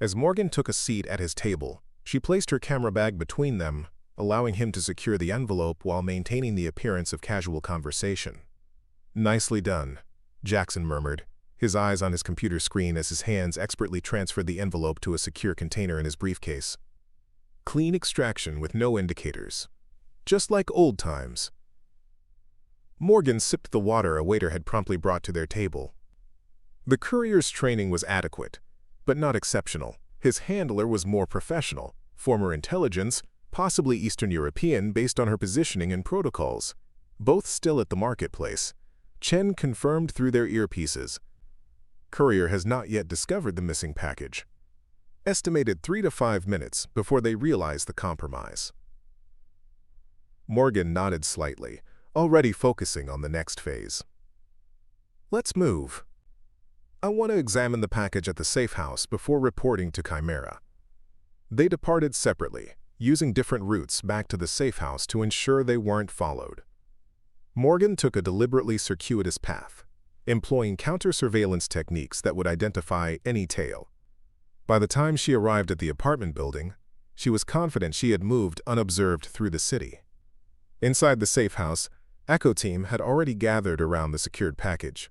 Speaker 1: As Morgan took a seat at his table, she placed her camera bag between them, allowing him to secure the envelope while maintaining the appearance of casual conversation. "Nicely done," Jackson murmured, his eyes on his computer screen as his hands expertly transferred the envelope to a secure container in his briefcase. Clean extraction with no indicators. Just like old times. Morgan sipped the water a waiter had promptly brought to their table. The courier's training was adequate, but not exceptional. His handler was more professional, former intelligence, possibly Eastern European based on her positioning and protocols. Both still at the marketplace, Chen confirmed through their earpieces. Courier has not yet discovered the missing package. Estimated 3 to 5 minutes before they realize the compromise. Morgan nodded slightly, already focusing on the next phase. "Let's move. I want to examine the package at the safe house before reporting to Chimera." They departed separately, using different routes back to the safe house to ensure they weren't followed. Morgan took a deliberately circuitous path, employing counter-surveillance techniques that would identify any tail. By the time she arrived at the apartment building, she was confident she had moved unobserved through the city. Inside the safe house, Echo Team had already gathered around the secured package.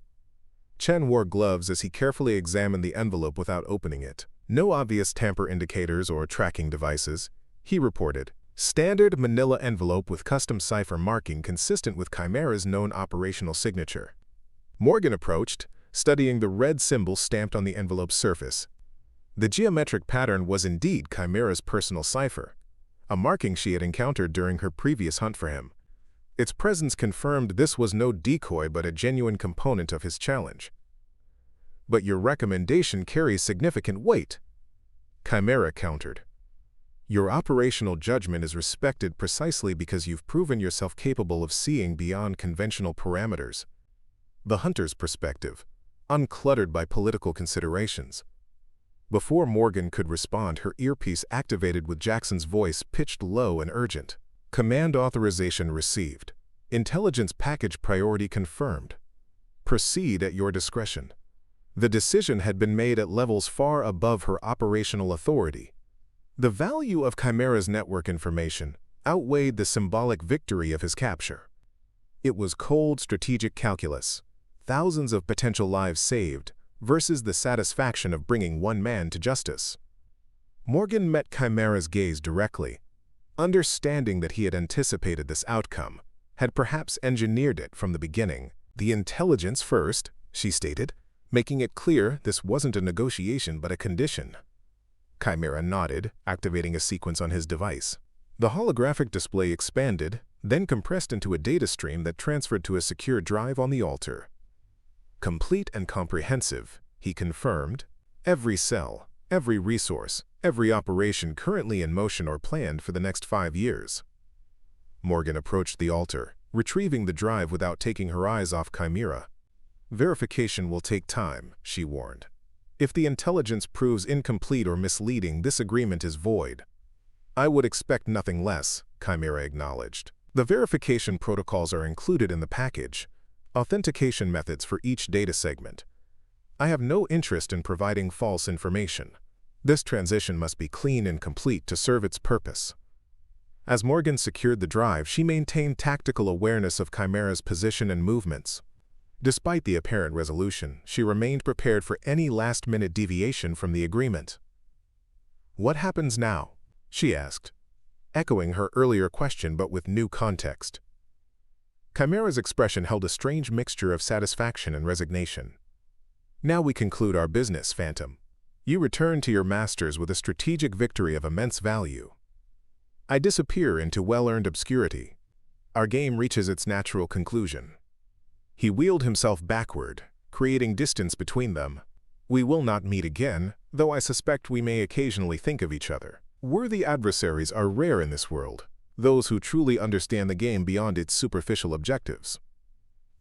Speaker 1: Chen wore gloves as he carefully examined the envelope without opening it. No obvious tamper indicators or tracking devices, he reported. Standard manila envelope with custom cipher marking consistent with Chimera's known operational signature. Morgan approached, studying the red symbol stamped on the envelope's surface. The geometric pattern was indeed Chimera's personal cipher, a marking she had encountered during her previous hunt for him. Its presence confirmed this was no decoy but a genuine component of his challenge. "But your recommendation carries significant weight," Chimera countered. "Your operational judgment is respected precisely because you've proven yourself capable of seeing beyond conventional parameters." The hunter's perspective, uncluttered by political considerations. Before Morgan could respond, her earpiece activated with Jackson's voice pitched low and urgent. "Command authorization received. Intelligence package priority confirmed. Proceed at your discretion." The decision had been made at levels far above her operational authority. The value of Chimera's network information outweighed the symbolic victory of his capture. It was cold strategic calculus, thousands of potential lives saved, versus the satisfaction of bringing one man to justice. Morgan met Chimera's gaze directly, understanding that he had anticipated this outcome, had perhaps engineered it from the beginning. "The intelligence first," she stated, making it clear this wasn't a negotiation but a condition. Chimera nodded, activating a sequence on his device. The holographic display expanded, then compressed into a data stream that transferred to a secure drive on the altar. "Complete and comprehensive," he confirmed. "Every cell, every resource, every operation currently in motion or planned for the next 5 years." Morgan approached the altar, retrieving the drive without taking her eyes off Chimera. "Verification will take time," she warned. "If the intelligence proves incomplete or misleading, this agreement is void." "I would expect nothing less," Chimera acknowledged. "The verification protocols are included in the package, authentication methods for each data segment. I have no interest in providing false information. This transition must be clean and complete to serve its purpose." As Morgan secured the drive, she maintained tactical awareness of Chimera's position and movements. Despite the apparent resolution, she remained prepared for any last-minute deviation from the agreement. "What happens now?" she asked, echoing her earlier question but with new context. Chimera's expression held a strange mixture of satisfaction and resignation. "Now we conclude our business, Phantom. You return to your masters with a strategic victory of immense value. I disappear into well-earned obscurity. Our game reaches its natural conclusion." He wheeled himself backward, creating distance between them. "We will not meet again, though I suspect we may occasionally think of each other. Worthy adversaries are rare in this world, those who truly understand the game beyond its superficial objectives."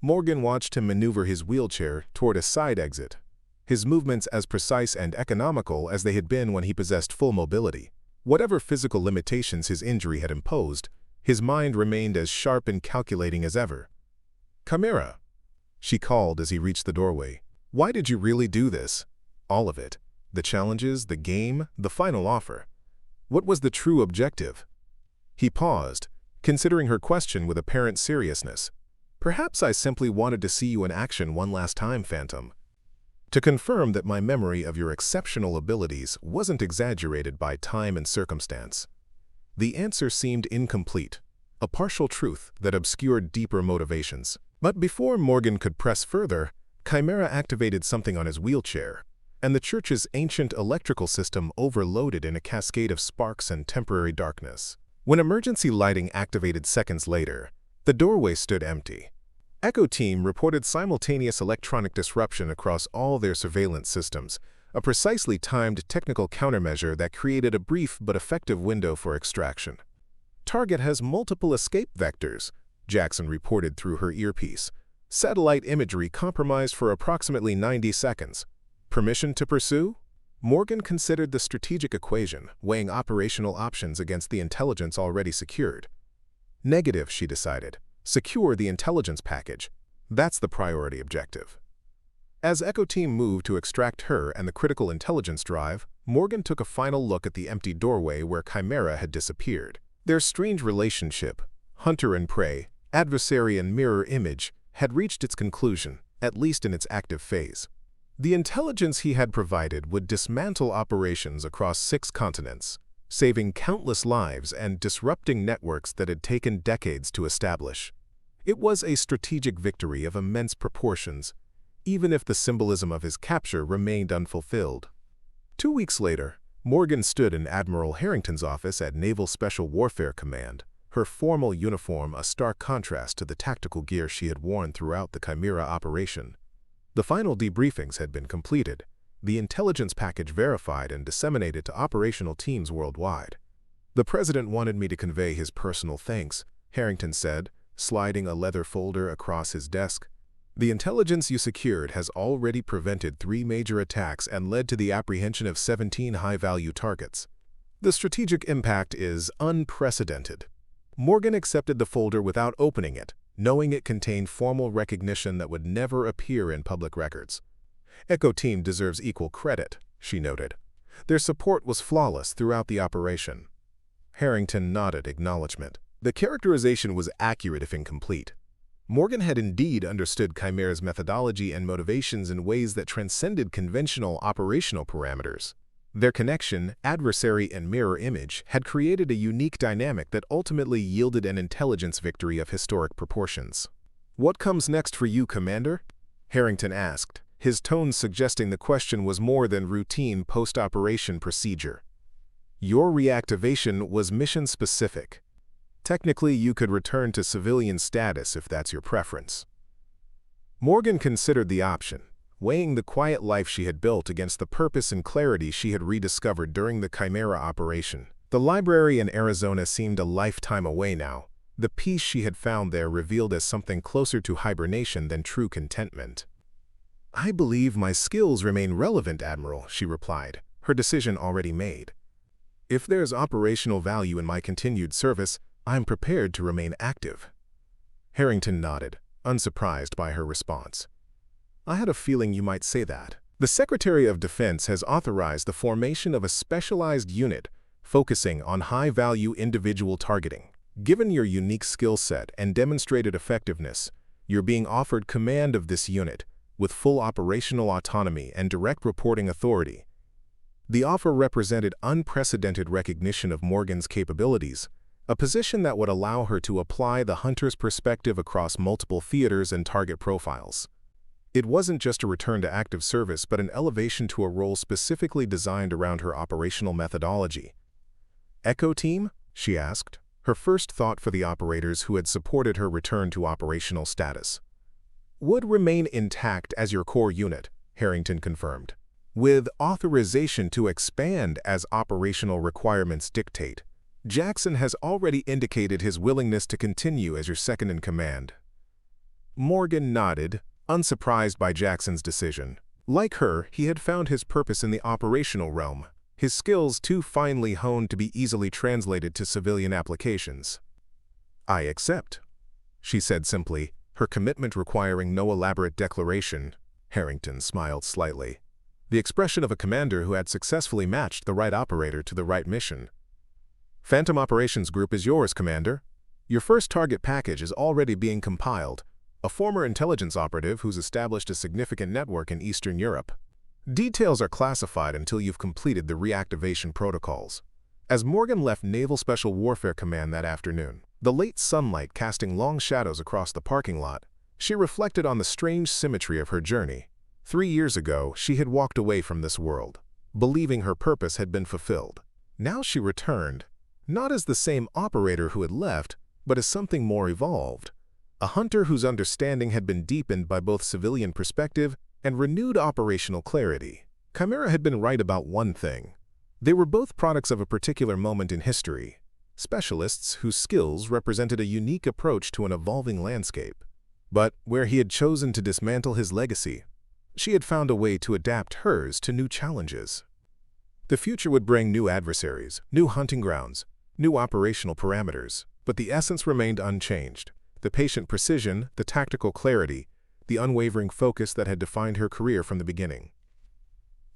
Speaker 1: Morgan watched him maneuver his wheelchair toward a side exit, his movements as precise and economical as they had been when he possessed full mobility. Whatever physical limitations his injury had imposed, his mind remained as sharp and calculating as ever. "Chimera," she called as he reached the doorway. "Why did you really do this? All of it. The challenges, the game, the final offer. What was the true objective?" He paused, considering her question with apparent seriousness. "Perhaps I simply wanted to see you in action one last time, Phantom. To confirm that my memory of your exceptional abilities wasn't exaggerated by time and circumstance." The answer seemed incomplete, a partial truth that obscured deeper motivations. But before Morgan could press further, Chimera activated something on his wheelchair, and the church's ancient electrical system overloaded in a cascade of sparks and temporary darkness. When emergency lighting activated seconds later, the doorway stood empty. Echo Team reported simultaneous electronic disruption across all their surveillance systems, a precisely timed technical countermeasure that created a brief but effective window for extraction. "Target has multiple escape vectors," Jackson reported through her earpiece. "Satellite imagery compromised for approximately 90 seconds. Permission to pursue?" Morgan considered the strategic equation, weighing operational options against the intelligence already secured. "Negative," she decided. "Secure the intelligence package. That's the priority objective." As Echo Team moved to extract her and the critical intelligence drive, Morgan took a final look at the empty doorway where Chimera had disappeared. Their strange relationship, hunter and prey, adversary and mirror image, had reached its conclusion, at least in its active phase. The intelligence he had provided would dismantle operations across 6 continents, saving countless lives and disrupting networks that had taken decades to establish. It was a strategic victory of immense proportions, even if the symbolism of his capture remained unfulfilled. 2 weeks later, Morgan stood in Admiral Harrington's office at Naval Special Warfare Command, her formal uniform a stark contrast to the tactical gear she had worn throughout the Chimera operation. The final debriefings had been completed, the intelligence package verified and disseminated to operational teams worldwide. "The President wanted me to convey his personal thanks," Harrington said, sliding a leather folder across his desk. "The intelligence you secured has already prevented 3 major attacks and led to the apprehension of 17 high-value targets. The strategic impact is unprecedented." Morgan accepted the folder without opening it, knowing it contained formal recognition that would never appear in public records. "Echo Team deserves equal credit," she noted. "Their support was flawless throughout the operation." Harrington nodded acknowledgement. The characterization was accurate if incomplete. Morgan had indeed understood Chimera's methodology and motivations in ways that transcended conventional operational parameters. Their connection, adversary and mirror image, had created a unique dynamic that ultimately yielded an intelligence victory of historic proportions. "What comes next for you, Commander?" Harrington asked, his tone suggesting the question was more than routine post-operation procedure. "Your reactivation was mission-specific. Technically, you could return to civilian status if that's your preference." Morgan considered the option, weighing the quiet life she had built against the purpose and clarity she had rediscovered during the Chimera operation. The library in Arizona seemed a lifetime away now, the peace she had found there revealed as something closer to hibernation than true contentment. "I believe my skills remain relevant, Admiral," she replied, her decision already made. "If there's operational value in my continued service, I'm prepared to remain active." Harrington nodded, unsurprised by her response. "I had a feeling you might say that." The Secretary of Defense has authorized the formation of a specialized unit focusing on high-value individual targeting. Given your unique skill set and demonstrated effectiveness, you're being offered command of this unit, with full operational autonomy and direct reporting authority. The offer represented unprecedented recognition of Morgan's capabilities, a position that would allow her to apply the hunter's perspective across multiple theaters and target profiles. It wasn't just a return to active service but an elevation to a role specifically designed around her operational methodology. "Echo Team?" she asked, her first thought for the operators who had supported her return to operational status. "Would remain intact as your core unit," Harrington confirmed, "with authorization to expand as operational requirements dictate. Jackson has already indicated his willingness to continue as your second-in-command." Morgan nodded, unsurprised by Jackson's decision. Like her, he had found his purpose in the operational realm, his skills too finely honed to be easily translated to civilian applications. "I accept," she said simply, her commitment requiring no elaborate declaration. Harrington smiled slightly, the expression of a commander who had successfully matched the right operator to the right mission. "Phantom Operations Group is yours, Commander. Your first target package is already being compiled, a former intelligence operative who's established a significant network in Eastern Europe. Details are classified until you've completed the reactivation protocols." As Morgan left Naval Special Warfare Command that afternoon, the late sunlight casting long shadows across the parking lot, she reflected on the strange symmetry of her journey. 3 years ago, she had walked away from this world, believing her purpose had been fulfilled. Now she returned, not as the same operator who had left, but as something more evolved, a hunter whose understanding had been deepened by both civilian perspective and renewed operational clarity. Chimera had been right about one thing. They were both products of a particular moment in history, specialists whose skills represented a unique approach to an evolving landscape. But where he had chosen to dismantle his legacy, she had found a way to adapt hers to new challenges. The future would bring new adversaries, new hunting grounds, new operational parameters, but the essence remained unchanged. The patient precision, the tactical clarity, the unwavering focus that had defined her career from the beginning.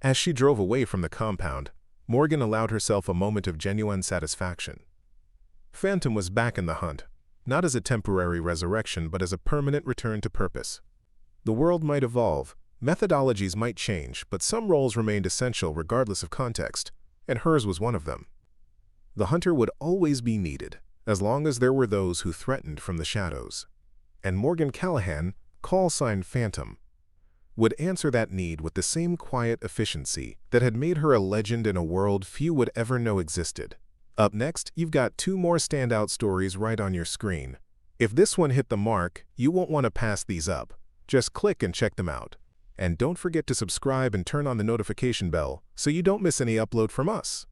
Speaker 1: As she drove away from the compound, Morgan allowed herself a moment of genuine satisfaction. Phantom was back in the hunt, not as a temporary resurrection but as a permanent return to purpose. The world might evolve, methodologies might change, but some roles remained essential regardless of context, and hers was one of them. The hunter would always be needed, as long as there were those who threatened from the shadows. And Morgan Callahan, call sign Phantom, would answer that need with the same quiet efficiency that had made her a legend in a world few would ever know existed. Up next, you've got 2 more standout stories right on your screen. If this one hit the mark, you won't want to pass these up. Just click and check them out. And don't forget to subscribe and turn on the notification bell so you don't miss any upload from us.